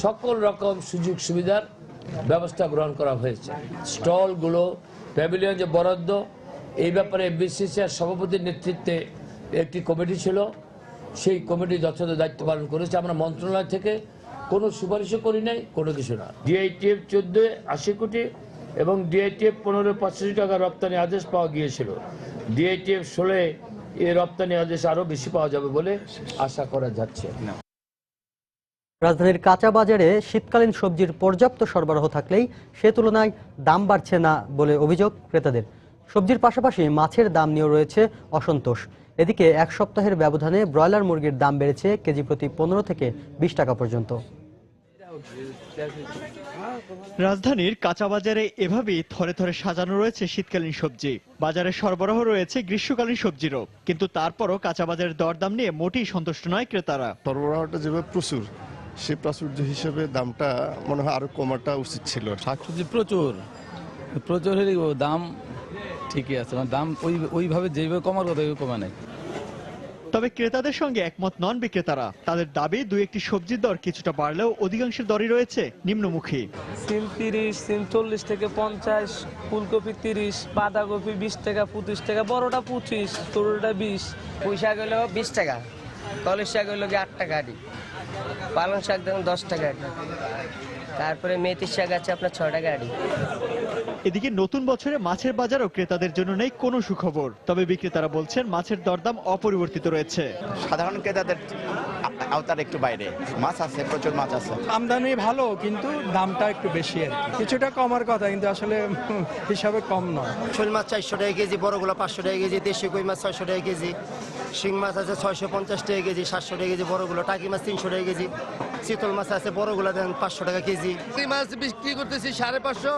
Speaker 3: সকল রকম সুযোগ সুবিধার ব্যবস্থা গ্রহণ করা হয়েছে। স্টলগুলো, প্যাভিলিয়ন যে বরাদ্দ, এই ব্যাপারে বিসিসিআর সভাপতির নেতৃত্বে একটি কমিটি ছিল, সেই কমিটি যথাযথ দায়িত্ব পালন করেছে। আমরা মন্ত্রণালয় থেকে কোনো সুপারিশও করি নাই, কোনো কিছু না। ডিআইটিএফ 1480 কোটি এবং ডিআইটিএফ 1585 টাকা রপ্তানি আদেশ পাওয়া গিয়েছিল। ডিআইটিএফ 16 এই রপ্তানি আদেশ আরও বেশি পাওয়া যাবে বলে আশা করা যাচ্ছে।
Speaker 1: রাজধানীর কাঁচা বাজারে শীতকালীন সবজির পর্যাপ্ত সরবরাহ থাকলেই সে তুলনায় দাম বাড়ছে না বলে অভিযোগ ক্রেতাদের। সবজির পাশাপাশি মাছের দাম নিয়েও রয়েছে অসন্তোষ। এদিকে এক সপ্তাহের ব্যবধানে ব্রয়লার মুরগির দাম বেড়েছে কেজি প্রতি 15 থেকে 20 টাকা পর্যন্ত।
Speaker 23: রাজধানীর কাঁচা বাজারে এভাবেই থরে থরে সাজানো রয়েছে শীতকালীন সবজি। বাজারে সরবরাহ রয়েছে গ্রীষ্মকালীন সবজিরও, কিন্তু তারপরও কাঁচা বাজারের দরদাম নিয়ে মোটেই সন্তুষ্ট নয় ক্রেতারা।
Speaker 4: সরবরাহটা যেভাবে প্রচুর, সেই প্রাচুর্য হিসেবে দামটা মনে হয় আরো কমাটা উচিত ছিল।
Speaker 11: শাকসবজি প্রচুর দাম ঠিকই আছে, মানে দাম ওইভাবে যেভাবে কমার কথা কমা নাই।
Speaker 23: তবে ক্রেতাদের সঙ্গে একমত নন বিক্রেতারা। তাদের দাবি দুই একটি সবজির দর কিছুটা বাড়লেও অধিকাংশের দরই রয়েছে নিম্নমুখী।
Speaker 12: সিম 30, সিম 40 থেকে 50, ফুলকপি 30, বাঁধাকপি 20 টাকা 25 টাকা, বড়টা 25, ছোটটা 20।
Speaker 13: পুঁই শাক হলো 20 টাকা, কলই শাক হলো 8 টাকা আটি, পালং শাক দেখুন 10 টাকা আটি, তারপরে মেথির শাক আছে আপনার 6 টাকা আটি।
Speaker 23: এদিকে নতুন বছরে মাছের বাজারও ক্রেতাদের জন্য নেই কোনো সুখবর। তবে বিক্রেতারা বলছেন মাছের দরদাম অপরিবর্তিত রয়েছে।
Speaker 14: সাধারণ ক্রেতাদের আওতার একটু বাইরে মাছ আছে, প্রচুর মাছ আছে।
Speaker 15: আমদানি ভালো, কিন্তু দামটা একটু বেশি আর কিছুটা কমার কথা, কিন্তু আসলে হিসাবে কম নয়।
Speaker 17: শোল মাছ 400 টাকা কেজি, বড়গুলো 500 টাকা কেজি, দেশি কই মাছ 600 টাকা কেজি, শিং মাছ আছে 650 টাকা কেজি, 700 টাকা কেজি বড়গুলো, টাকি মাছ 300 টাকা কেজি, চিতল মাছ আছে বড়গুলো দেন 500 টাকা কেজি।
Speaker 18: মাছ বিক্রি করতেছি 550,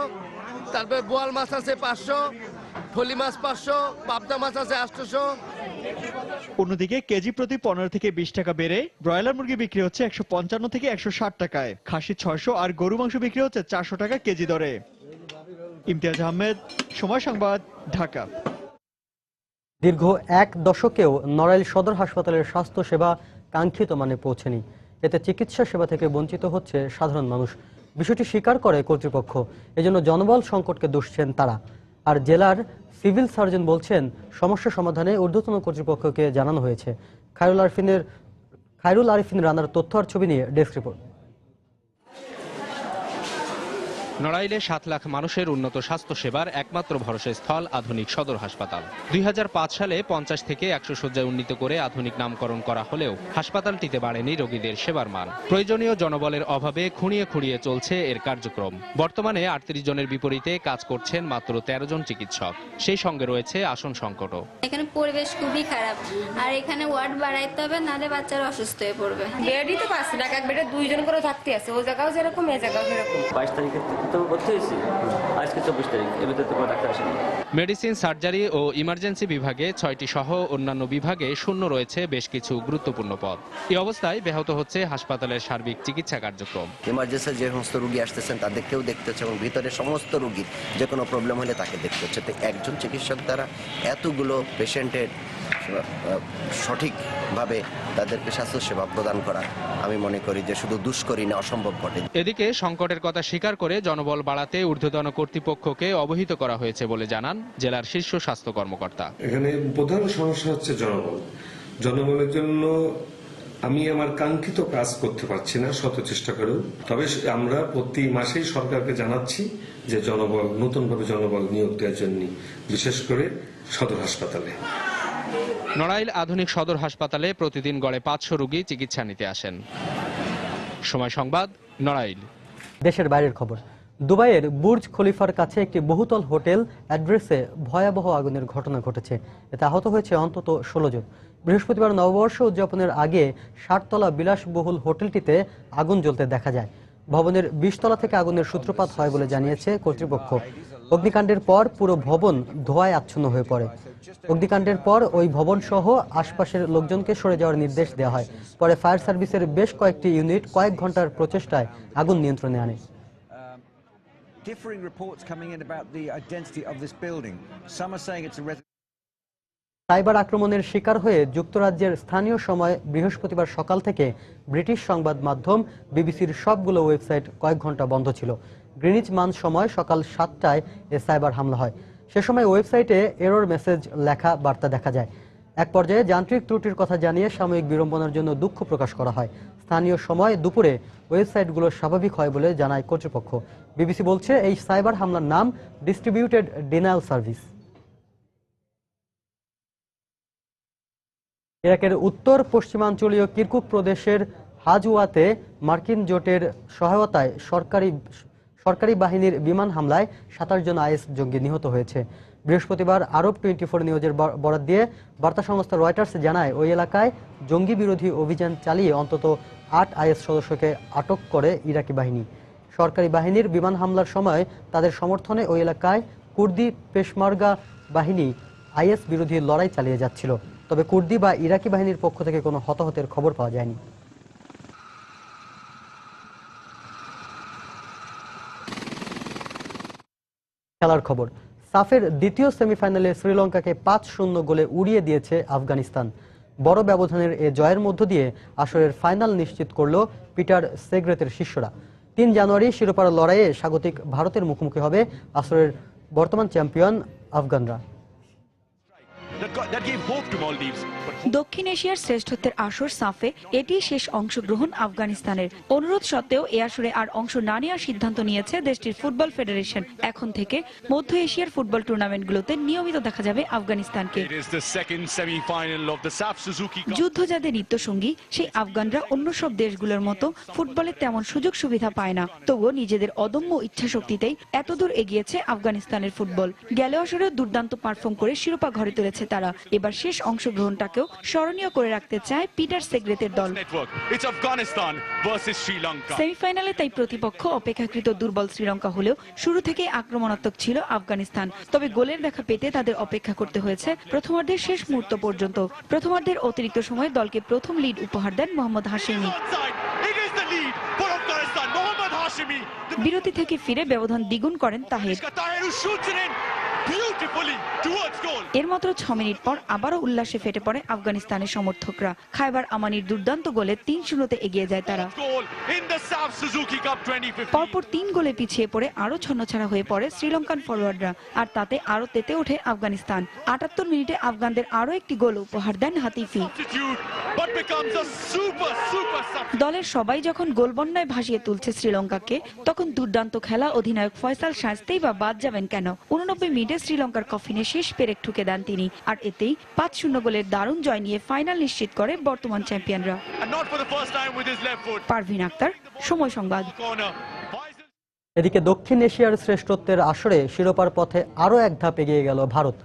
Speaker 18: তারপরে বোয়াল মাছ আছে 500, ফলি মাছ 500, পাবদা মাছ আছে 800।
Speaker 23: অন্যদিকে কেজি প্রতি 15 থেকে 20 টাকা বেড়ে ব্রয়লার মুরগি বিক্রি হচ্ছে 155 থেকে 160 টাকায়, খাসি 600 আর গরু মাংস বিক্রি হচ্ছে 400 টাকা কেজি দরে। ইমতিয়াজ আহমেদ, সময় সংবাদ, ঢাকা।
Speaker 1: দীর্ঘ এক দশকেও নড়াইল সদর হাসপাতালের স্বাস্থ্য সেবা কাঙ্ক্ষিত মানে পৌঁছেনি। এতে চিকিৎসা সেবা থেকে বঞ্চিত হচ্ছে সাধারণ মানুষ। বিষয়টি স্বীকার করে কর্তৃপক্ষ। এজন্য জনবল সংকটকে দুষছেন তারা। আর জেলার সিভিল সার্জন বলছেন সমস্যা সমাধানে ঊর্ধ্বতন কর্তৃপক্ষকে জানানো হয়েছে। খায়রুল আরিফিন রানার তথ্য আর ছবি নিয়ে ডেস্ক রিপোর্ট।
Speaker 30: নড়াইলে 7 লাখ মানুষের উন্নত স্বাস্থ্য সেবার একমাত্র ভরসাস্থল আধুনিক সদর হাসপাতাল। 2005 সালে 50 থেকে 100 শয্যায় উন্নীত করে আধুনিক নামকরণ করা হলেও হাসপাতালটিতে বাড়েনি রোগীদের সেবার মান। প্রয়োজনীয় জনবলের অভাবে খুঁড়িয়ে খুঁড়িয়ে চলছে এর কার্যক্রম। বর্তমানে 38 জনের বিপরীতে কাজ করছেন মাত্র 13 জন চিকিৎসক। সেই সঙ্গে রয়েছে আসন সংকটও।
Speaker 31: এখানে পরিবেশ খুবই খারাপ, আর এখানে ওয়ার্ড বাড়াইতে হবে, নাহলে বাচ্চারা অসুস্থ হয়ে পড়বে। বেডই তো পাচ্ছে না, এক বেডে 2 জন করে থাকতে আছে, ও জায়গাও যেরকম এই জায়গাও সেরকম।
Speaker 32: 22 তারিখে তো ভর্তি হয়েছি, আজকে 24 তারিখ, এর ভিতরে তো কোনো ডাক্তার আসেনি।
Speaker 30: মেডিসিন, সার্জারি ও ইমার্জেন্সি বিভাগে 6টি সহ অন্যান্য বিভাগে শূন্য রয়েছে বেশ কিছু গুরুত্বপূর্ণ পদ। এই অবস্থায় ব্যাহত হচ্ছে হাসপাতালের সার্বিক চিকিৎসা কার্যক্রম।
Speaker 33: ইমার্জেন্সি যে সমস্ত রোগী আসতেছেন তাদেরকেও দেখতে হচ্ছে, এবং ভিতরে সমস্ত রোগীর যে কোনো প্রবলেম হলে তাকে দেখতে হচ্ছে। তো একজন চিকিৎসক দ্বারা এতগুলো পেশেন্টের সঠিকভাবে তাদেরকে স্বাস্থ্য সেবা প্রদান করা আমি মনে করি যে শুধু দুষ্করই না, অসম্ভব বটে।
Speaker 30: এদিকে সংকটের কথা স্বীকার করে জনবল বাড়াতে ঊর্ধ্বতন কর্তৃপক্ষকে অবহিত করা হয়েছে বলে জানান জেলার শীর্ষ স্বাস্থ্য কর্মকর্তা।
Speaker 34: এখানে প্রধান সমস্যা হচ্ছে জনবল। জনবলের জন্য আমি আমার কাঙ্ক্ষিত কাজ করতে পারছি না শত চেষ্টা করেও। তবে আমরা প্রতি মাসেই সরকারকে জানাচ্ছি যে জনবল, নতুনভাবে জনবল নিয়োগ দেওয়ার জন্য, বিশেষ করে সদর হাসপাতালে।
Speaker 30: নড়াইল আধুনিক সদর হাসপাতালে প্রতিদিন গড়ে 500 রোগী চিকিৎসা নিতে আসেন। সময় সংবাদ, নড়াইল।
Speaker 1: দেশের বাইরের খবর। দুবাইয়ের বুর্জ খলিফার কাছে একটি বহুতল হোটেল অ্যাড্রেসে ভয়াবহ আগুনের ঘটনা ঘটেছে। এতে আহত হয়েছে অন্তত 16 জন। বৃহস্পতিবার নববর্ষ উদযাপনের আগে 60 তলা বিলাসবহুল হোটেলটিতে আগুন জ্বলতে দেখা যায়। ভবনের 20 তলা থেকে আগুনের সূত্রপাত হয় বলে জানিয়েছে কর্তৃপক্ষ। অগ্নিকাণ্ডের পর পুরো ভবন ধোঁয়ায় আচ্ছন্ন হয়ে পড়ে। অগ্নিকাণ্ডের পর ওই ভবন সহ আশপাশের লোকজনকে সরে যাওয়ার নির্দেশ দেওয়া হয়। পরে ফায়ার সার্ভিসের বেশ কয়েকটি ইউনিট কয়েক ঘন্টার প্রচেষ্টায় আগুন নিয়ন্ত্রণে আনে।
Speaker 35: Differing reports coming in about the identity of this building. Some are saying it's a
Speaker 1: cyber আক্রমণের শিকার হয়ে যুক্তরাজ্যের স্থানীয় সময় বৃহস্পতিবার সকাল থেকে ব্রিটিশ সংবাদ মাধ্যম বিবিসির সবগুলো ওয়েবসাইট কয়েক ঘন্টা বন্ধ ছিল। গ্রিনিচ মান সময় সকাল 7টায় এ সাইবার হামলা হয়। সে সময় ওয়েবসাইটে এরর মেসেজ লেখা বার্তা দেখা যায়। এক পর্যায়ে যান্ত্রিক ত্রুটির কথা জানিয়ে সাময়িক বিড়ম্বনার জন্য দুঃখ প্রকাশ করা হয়। স্থানীয় সময় দুপুরে ওয়েবসাইটগুলো স্বাভাবিক হয় বলে জানায় কর্তৃপক্ষ। বিবিসি বলছে এই সাইবার হামলার নাম ডিস্ট্রিবিউটেড ডিনায়াল সার্ভিস। ইরাকের উত্তর পশ্চিমাঞ্চলীয় কিরকুক প্রদেশের হাজওয়াতে মার্কিন জোটের সহায়তায় সরকারি বাহিনীর বিমান হামলায় 27 জন আইএস জঙ্গি নিহত হয়েছে। বৃহস্পতিবার আরব 24 নিউজের বরাত দিয়ে বার্তা সংস্থা রয়টার্স জানায় ওই এলাকায় জঙ্গি বিরোধী অভিযান চালিয়ে অন্তত 8 আইএস সদস্যকে আটক করে ইরাকি বাহিনী। সরকারি বাহিনীর বিমান হামলার সময় তাদের সমর্থনে ওই এলাকায় কুর্দি পেশমার্গা বাহিনী আইএস বিরোধী লড়াই চালিয়ে যাচ্ছিল। তবে কুর্দি বা ইরাকি বাহিনীর পক্ষ থেকে কোনো হতাহতের খবর পাওয়া যায়নি। খেলার খবর। সাফের দ্বিতীয় সেমিফাইনালে শ্রীলঙ্কাকে 5-0 গোলে উড়িয়ে দিয়েছে আফগানিস্তান। বড় ব্যবধানের এ জয়ের মধ্য দিয়ে আসরের ফাইনাল নিশ্চিত করল পিটার সেগ্রেতের শিষ্যরা। 3 জানুয়ারি শিরোপার লড়াইয়ে স্বাগতিক ভারতের মুখোমুখি হবে আসরের বর্তমান চ্যাম্পিয়ন আফগানরা।
Speaker 2: দক্ষিণ এশিয়ার শ্রেষ্ঠত্বের আসর সাফে এটি শেষ অংশগ্রহণ আফগানিস্তানের। অনুরোধ সত্ত্বেও এ আসরে আর অংশ না নেওয়ার সিদ্ধান্ত নিয়েছে দেশটির ফুটবল ফেডারেশন। এখন থেকে মধ্য এশিয়ার ফুটবল টুর্নামেন্টগুলোতে নিয়মিত দেখা যাবে আফগানিস্তানকে। যুদ্ধ যাদের নিত্যসঙ্গী সেই আফগানরা অন্য সব দেশগুলোর মতো ফুটবলের তেমন সুযোগ সুবিধা পায় না। তবুও নিজেদের অদম্য ইচ্ছাশক্তিতেই এতদূর এগিয়েছে আফগানিস্তানের ফুটবল। গেল আসরেও দুর্দান্ত পারফর্ম করে শিরোপা ঘরে তুলেছে তারা। এবার শেষ অংশগ্রহণটাকেও স্মরণীয় করে রাখতে চায় পিটার সেগ্রেতের দল। সেমিফাইনালে তাই প্রতিপক্ষ অপেক্ষাকৃত দুর্বল শ্রীলঙ্কা হলেও শুরু থেকে আক্রমণাত্মক ছিল আফগানিস্তান। তবে গোলের দেখা পেতে তাদের অপেক্ষা করতে হয়েছে প্রথমার্ধের শেষ মুহূর্ত পর্যন্ত। প্রথমার্ধের অতিরিক্ত সময় দলকে প্রথম লিড উপহার দেন মোহাম্মদ হাশেমি। বিরতি থেকে ফিরে ব্যবধান দ্বিগুণ করেন তাহের। এর মাত্র 6 মিনিট পর আবারও উল্লাসে ফেটে পড়ে আফগানিস্তানের সমর্থকরা। খায়বার আমানির দুর্দান্ত গোলে 3-0 এগিয়ে যায় তারা। পরপর 3 গোলে পিছিয়ে পড়ে আরো ছন্নছাড়া হয়ে পড়ে শ্রীলঙ্কান ফরওয়ার্ডরা। আর তাতে আরো তেতে ওঠে আফগানিস্তান। 78 মিনিটে আফগানদের আরো একটি গোল উপহার দেন হাতিফি। দলের সবাই যখন গোলবন্যায় ভাসিয়ে তুলছে শ্রীলঙ্কাকে, তখন দুর্দান্ত খেলা অধিনায়ক ফয়সাল শাস্তেই বা বাদ যাবেন কেন? 89 মিনিটে শ্রীলঙ্কার কফিনে শেষ পেরেক ঠুকে দেন তিনি। আর এতেই 5-0 গোলের দারুণ জয় নিয়ে ফাইনাল নিশ্চিত করে বর্তমান চ্যাম্পিয়নরা। পারভিন আক্তার, সময় সংবাদ।
Speaker 1: এদিকে দক্ষিণ এশিয়ার শ্রেষ্ঠত্বের আসরে শিরোপার পথে আরও এক ধাপ এগিয়ে গেল ভারত।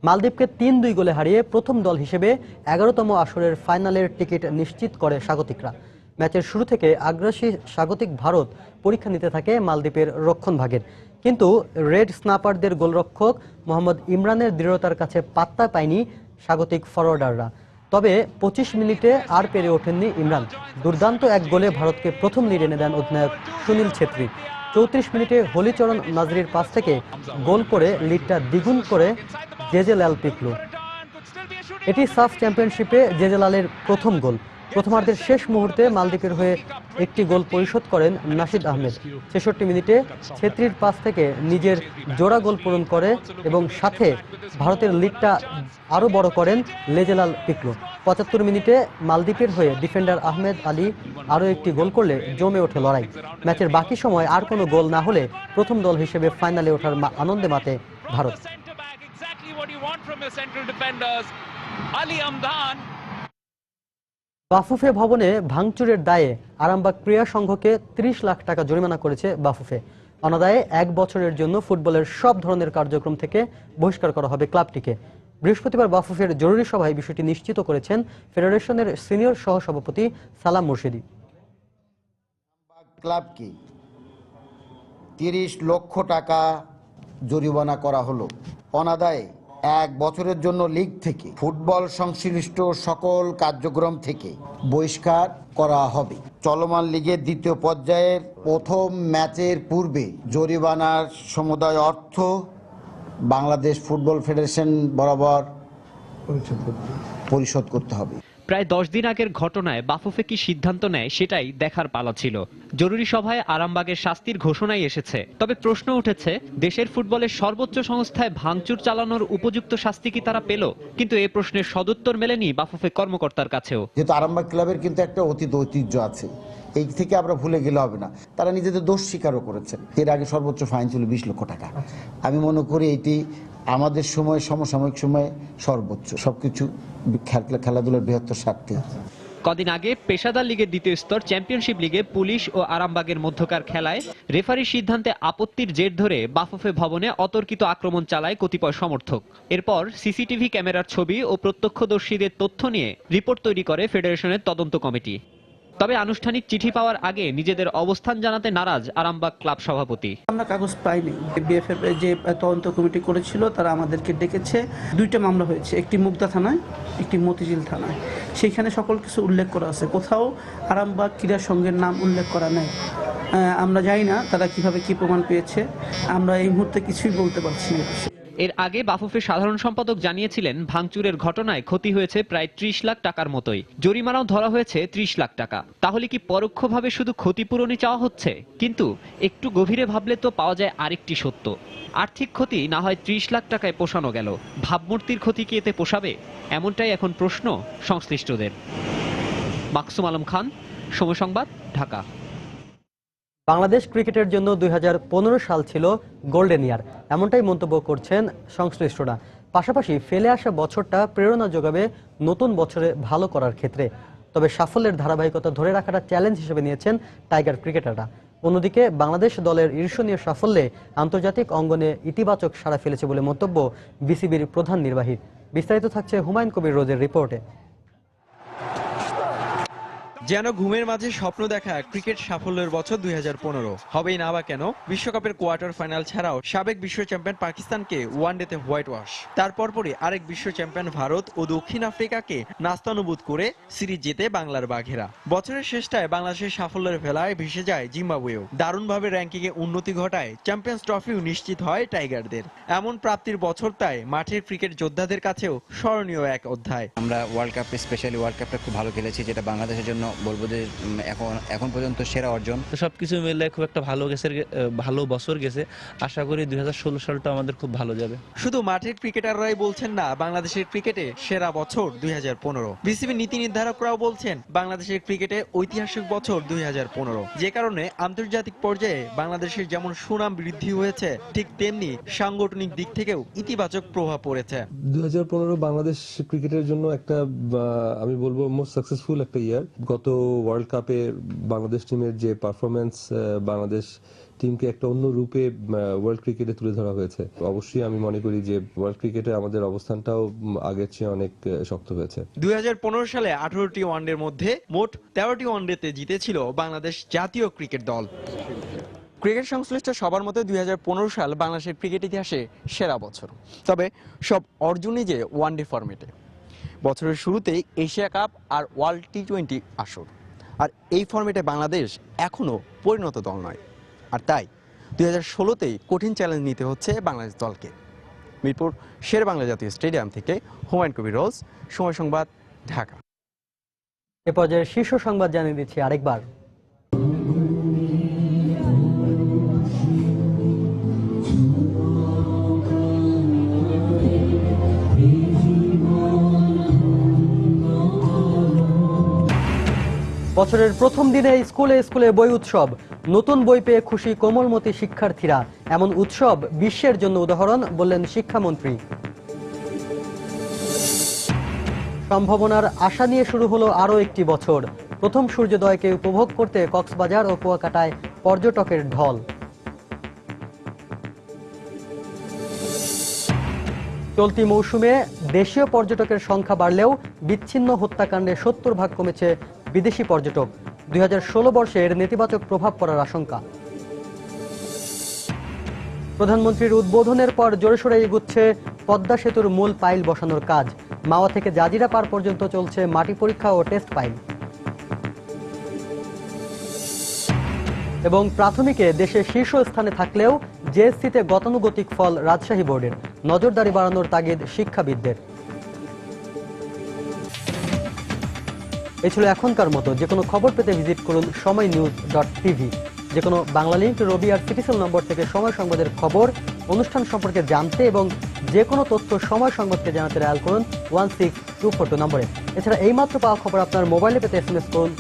Speaker 1: মালদ্বীপকে 3-2 গোলে হারিয়ে প্রথম দল হিসেবে 11তম আসরের ফাইনালের টিকিট নিশ্চিত করে স্বাগতিকরা। ম্যাচের শুরু থেকে আগ্রাসী স্বাগতিক ভারত পরীক্ষা নিতে থাকে মালদ্বীপের রক্ষণভাগের। কিন্তু রেড স্নাপারদের গোলরক্ষক মোহাম্মদ ইমরানের দৃঢ়তার কাছে পাত্তা পায়নি স্বাগতিক ফরওয়ার্ডাররা। তবে 25 মিনিটে আর পেরে ওঠেননি ইমরান। দুর্দান্ত এক গোলে ভারতকে প্রথম লিড এনে দেন অধিনায়ক সুনীল ছেত্রী। 34 মিনিটে হলিচরণ নাজরির পাস থেকে গোল করে লিডটা দ্বিগুণ করে জেজেলাল পিকলু। এটি সাফ চ্যাম্পিয়নশিপে জেজেলালের প্রথম গোল। প্রথমার্ধের শেষ মুহূর্তে মালদ্বীপের হয়ে একটি গোল পরিশোধ করেন নাশিদ আহমেদ। 66 মিনিটে ছেত্রীর পাস থেকে নিজের জোড়া গোল পূরণ করে এবং সাথে ভারতের লিডটা আরও বড় করেন লেজেলাল পিকলু। 75 মিনিটে মালদ্বীপের হয়ে ডিফেন্ডার আহমেদ আলী আরও একটি গোল করলে জমে ওঠে লড়াই। ম্যাচের বাকি সময় আর কোনো গোল না হলে প্রথম দল হিসেবে ফাইনালে ওঠার আনন্দে মাতে ভারত। বাফুফে ভবনে ভাঙচুরের দায়ে আরামবাগ ক্রীড়া সংঘকে 30 লাখ টাকা জরিমানা করেছে বাফুফে। অনাদায়ে 1 বছরের জন্য ফুটবলের সব ধরনের কার্যক্রম থেকে বহিষ্কার করা হবে ক্লাবটিকে। বৃহস্পতিবার বাফুফের জরুরি সভায় বিষয়টি নিশ্চিত করেছেন ফেডারেশনের সিনিয়র সহসভাপতি সালাম মুর্শিদি।
Speaker 5: ক্লাবকে 30 লক্ষ টাকা জরিমানা করা হলো। অনাদায়ে 1 বছরের জন্য লিগ থেকে ফুটবল সংশ্লিষ্ট সকল কার্যক্রম থেকে বহিষ্কার করা হবে। চলমান লিগের দ্বিতীয় পর্যায়ের প্রথম ম্যাচের পূর্বে জরিমানার সমুদায় অর্থ বাংলাদেশ ফুটবল ফেডারেশন বরাবর পরিশোধ করতে হবে।
Speaker 23: প্রায় 10 দিন আগের ঘটনায় বাফুফে কি সিদ্ধান্ত নেয় সেটাই দেখার পালা ছিল। জরুরি সভায় আরামবাগের শাস্তির ঘোষণাই এসেছে, তবে প্রশ্ন উঠেছে দেশের ফুটবলের সর্বোচ্চ সংস্থায় ভাঙচুর চালানোর উপযুক্ত শাস্তি কি তারা পেল? কিন্তু এই প্রশ্নের সদুত্তর মেলেনি বাফুফে কর্মকর্তার কাছেও।
Speaker 5: যেহেতু আরামবাগ ক্লাবের কিন্তু একটা অতীত ঐতিহ্য আছে, এই থেকে আমরা ভুলে গেলে হবে না। তারা নিজেদের দোষ স্বীকারও করেছেন। এর আগে সর্বোচ্চ ফাইন ছিল 20 লক্ষ টাকা। আমি মনে করি এটি আমাদের সময়, সমসাময়িক সময়ে সর্বোচ্চ। সবকিছু খেলাধুলার বৃহত্তর স্বার্থে।
Speaker 23: কদিন আগে পেশাদার লিগের দ্বিতীয় স্তর চ্যাম্পিয়নশিপ লিগে পুলিশ ও আরামবাগের মধ্যকার খেলায় রেফারির সিদ্ধান্তে আপত্তির জের ধরে বাফুফে ভবনে অতর্কিত আক্রমণ চালায় কতিপয় সমর্থক। এরপর সিসিটিভি ক্যামেরার ছবি ও প্রত্যক্ষদর্শীদের তথ্য নিয়ে রিপোর্ট তৈরি করে ফেডারেশনের তদন্ত কমিটি। তবে আনুষ্ঠানিক চিঠি পাওয়ার আগে নিজেদের অবস্থান জানাতে নারাজ আরামবাগ ক্লাব সভাপতি।
Speaker 6: আমরা কাগজ পাইনি। বিএফএফ যে তদন্ত কমিটি করেছিল তারা আমাদেরকে ডেকেছে। 2টা মামলা হয়েছে, একটি মুগদা থানায়, একটি মতিঝিল থানায়। সেখানে সকল কিছু উল্লেখ করা আছে, কোথাও আরামবাগ ক্রীড়া সংঘের নাম উল্লেখ করা নেই। আমরা জানি না তারা কিভাবে কি প্রমাণ পেয়েছে, আমরা এই মুহূর্তে কিছুই বলতে পারছি না।
Speaker 23: এর আগে বাফুফের সাধারণ সম্পাদক জানিয়েছিলেন ভাঙচুরের ঘটনায় ক্ষতি হয়েছে প্রায় 30 লাখ টাকার মতোই, জরিমানাও ধরা হয়েছে 30 লাখ টাকা। তাহলে কি পরোক্ষভাবে শুধু ক্ষতিপূরণই চাওয়া হচ্ছে? কিন্তু একটু গভীরে ভাবলে তো পাওয়া যায় আরেকটি সত্য। আর্থিক ক্ষতি না হয় 30 লাখ টাকায় পোষানো গেল, ভাবমূর্তির ক্ষতি কি এতে পোষাবে? এমনটাই এখন প্রশ্ন সংশ্লিষ্টদের। মাকসুম আলম খান, সময় সংবাদ, ঢাকা।
Speaker 1: বাংলাদেশ ক্রিকেটের জন্য 2015 সাল ছিল গোল্ডেন ইয়ার, এমনটাই মন্তব্য করছেন সংশ্লিষ্টরা। পাশাপাশি ফেলে আসা বছরটা প্রেরণা যোগাবে নতুন বছরে ভালো করার ক্ষেত্রে। তবে সাফল্যের ধারাবাহিকতা ধরে রাখাটা চ্যালেঞ্জ হিসেবে নিয়েছেন টাইগার ক্রিকেটাররা। অন্যদিকে বাংলাদেশ দলের ঈর্ষণীয় সাফল্যে আন্তর্জাতিক অঙ্গনে ইতিবাচক সাড়া ফেলেছে বলে মন্তব্য বিসিবির প্রধান নির্বাহীর। বিস্তারিত থাকছে হুমায়ুন কবির রোজের রিপোর্টে।
Speaker 7: যেন ঘুমের মাঝে স্বপ্ন দেখা ক্রিকেট সাফল্যের বছর 2015 হবেই না বা কেন। বিশ্বকাপের কোয়ার্টার ফাইনাল ছাড়াও সাবেক বিশ্ব চ্যাম্পিয়ন পাকিস্তানকে ওয়ানডেতে হোয়াইট ওয়াশ, তারপর পরে আরেক বিশ্ব চ্যাম্পিয়ন ভারত ও দক্ষিণ আফ্রিকাকে নাস্তানুবুদ করে সিরিজ জেতে বাংলার বাঘেরা। বছরের শেষটায় বাংলাদেশের সাফল্যের ভেলায় ভেসে যায় জিম্বাবুয়েও। দারুণভাবে র্যাঙ্কিংয়ে উন্নতি ঘটায় চ্যাম্পিয়ন্স ট্রফিও নিশ্চিত হয় টাইগারদের। এমন প্রাপ্তির বছর তাই মাঠের ক্রিকেট যোদ্ধাদের কাছেও স্মরণীয় এক অধ্যায়।
Speaker 8: আমরা ওয়ার্ল্ড কাপে, স্পেশালি ওয়ার্ল্ড কাপটা খুব ভালো খেলেছি, যেটা বাংলাদেশের জন্য বলবো যে এখন পর্যন্ত সেরা অর্জন।
Speaker 9: তো সবকিছু মিলে খুব একটা ভালো বছর গেছে। আশা করি 2016 সালটা আমাদের খুব ভালো যাবে।
Speaker 7: শুধু মাঠের ক্রিকেটাররাই বলছেন না বাংলাদেশের ক্রিকেটে সেরা বছর 2015। বিসিবি নীতি নির্ধারকরাও বলছেন বাংলাদেশের ক্রিকেটে ঐতিহাসিক বছর 2015, যে কারণে আন্তর্জাতিক পর্যায়ে বাংলাদেশের যেমন সুনাম বৃদ্ধি হয়েছে, ঠিক তেমনি সাংগঠনিক দিক থেকেও ইতিবাচক প্রভাব পড়েছে।
Speaker 10: 2015 বাংলাদেশ ক্রিকেটের জন্য একটা, আমি বলবো, মোস্ট সাকসেসফুল একটা ইয়ার। গত ওয়ার্ল্ড কাপে বাংলাদেশ টিমের যে পারফরমেন্স, বাংলাদেশ টিমকে একটা অন্য রূপে ওয়ার্ল্ড ক্রিকেটে তুলে ধরা হয়েছে। অবশ্যই আমি মনে করি যে ওয়ার্ল্ড ক্রিকেটে আমাদের অবস্থানটাও আগের চেয়ে অনেক শক্ত হয়েছে।
Speaker 7: 2015 সালে 18টি ওয়ানডের মধ্যে মোট 13টি ওয়ানডেতে জিতেছিল বাংলাদেশ জাতীয় ক্রিকেট দল। ক্রিকেট সংশ্লিষ্ট সবার মতে 2015 সাল বাংলাদেশের ক্রিকেট ইতিহাসে সেরা বছর। তবে সব অর্জনই যে ওয়ানডে ফরম্যাটে। বছরের শুরুতেই এশিয়া কাপ আর ওয়ার্ল্ড টি20 আসর, আর এই ফরম্যাটে বাংলাদেশ এখনও পরিণত দল নয়। আর তাই 2016তেই কঠিন চ্যালেঞ্জ নিতে হচ্ছে বাংলাদেশ দলকে। মিরপুর শের বাংলা জাতীয় স্টেডিয়াম থেকে হুমায়ুন কবির রোজ, সময় সংবাদ, ঢাকা।
Speaker 1: এ পর্যায়ে শীর্ষ সংবাদ জানিয়ে দিচ্ছি আরেকবার। বছরের প্রথম দিনে স্কুলে স্কুলে বই উৎসব, নতুন বই পেয়ে খুশি কোমলমতি শিক্ষার্থীরা। এমন উৎসব বিশ্বের জন্য উদাহরণ, বললেন শিক্ষামন্ত্রী। সম্ভাবনার আশা নিয়ে শুরু হলো আরও একটি বছর। প্রথম সূর্যোদয়কে উপভোগ করতে কক্সবাজার ও কুয়াকাটায় পর্যটকের ঢল। চলতি মৌসুমে দেশীয় পর্যটকের সংখ্যা বাড়লেও বিচ্ছিন্ন হত্যাকাণ্ডে 70% কমেছে বিদেশি পর্যটক। 2016 বর্ষে এর নেতিবাচক প্রভাব পড়ার আশঙ্কা। প্রধানমন্ত্রীর উদ্বোধনের পর জোরেশোরে এগুচ্ছে পদ্মা সেতুর মূল পাইল বসানোর কাজ। মাওয়া থেকে জাজিরা পার পর্যন্ত চলছে মাটি পরীক্ষা ও টেস্ট পাইল। এবং প্রাথমিকে দেশে শীর্ষ স্থানে থাকলেও জেএসসিতে গতানুগতিক ফল রাজশাহী বোর্ডের। নজরদারি বাড়ানোর তাগিদ শিক্ষাবিদদের। এই ছিল এখনকার মতো। যে কোনো খবর পেতে ভিজিট করুন সময়নিউজ.tv। যে কোনো বাংলা লিংক, রবি আর সিটিসেল নম্বর থেকে সময় সংবাদের খবর, অনুষ্ঠান সম্পর্কে জানতে এবং যে কোনো তথ্য সময় সংবাদকে জানাতে ডায়াল করুন 16242 নম্বরে। এছাড়া এইমাত্র পাওয়া খবর আপনার মোবাইলে পেতে SMS করুন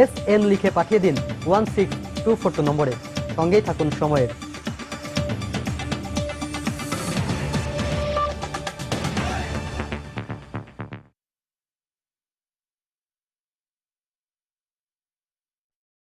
Speaker 1: *SN লিখে পাঠিয়ে দিন 16242 নম্বরে। সঙ্গেই থাকুন সময়ের।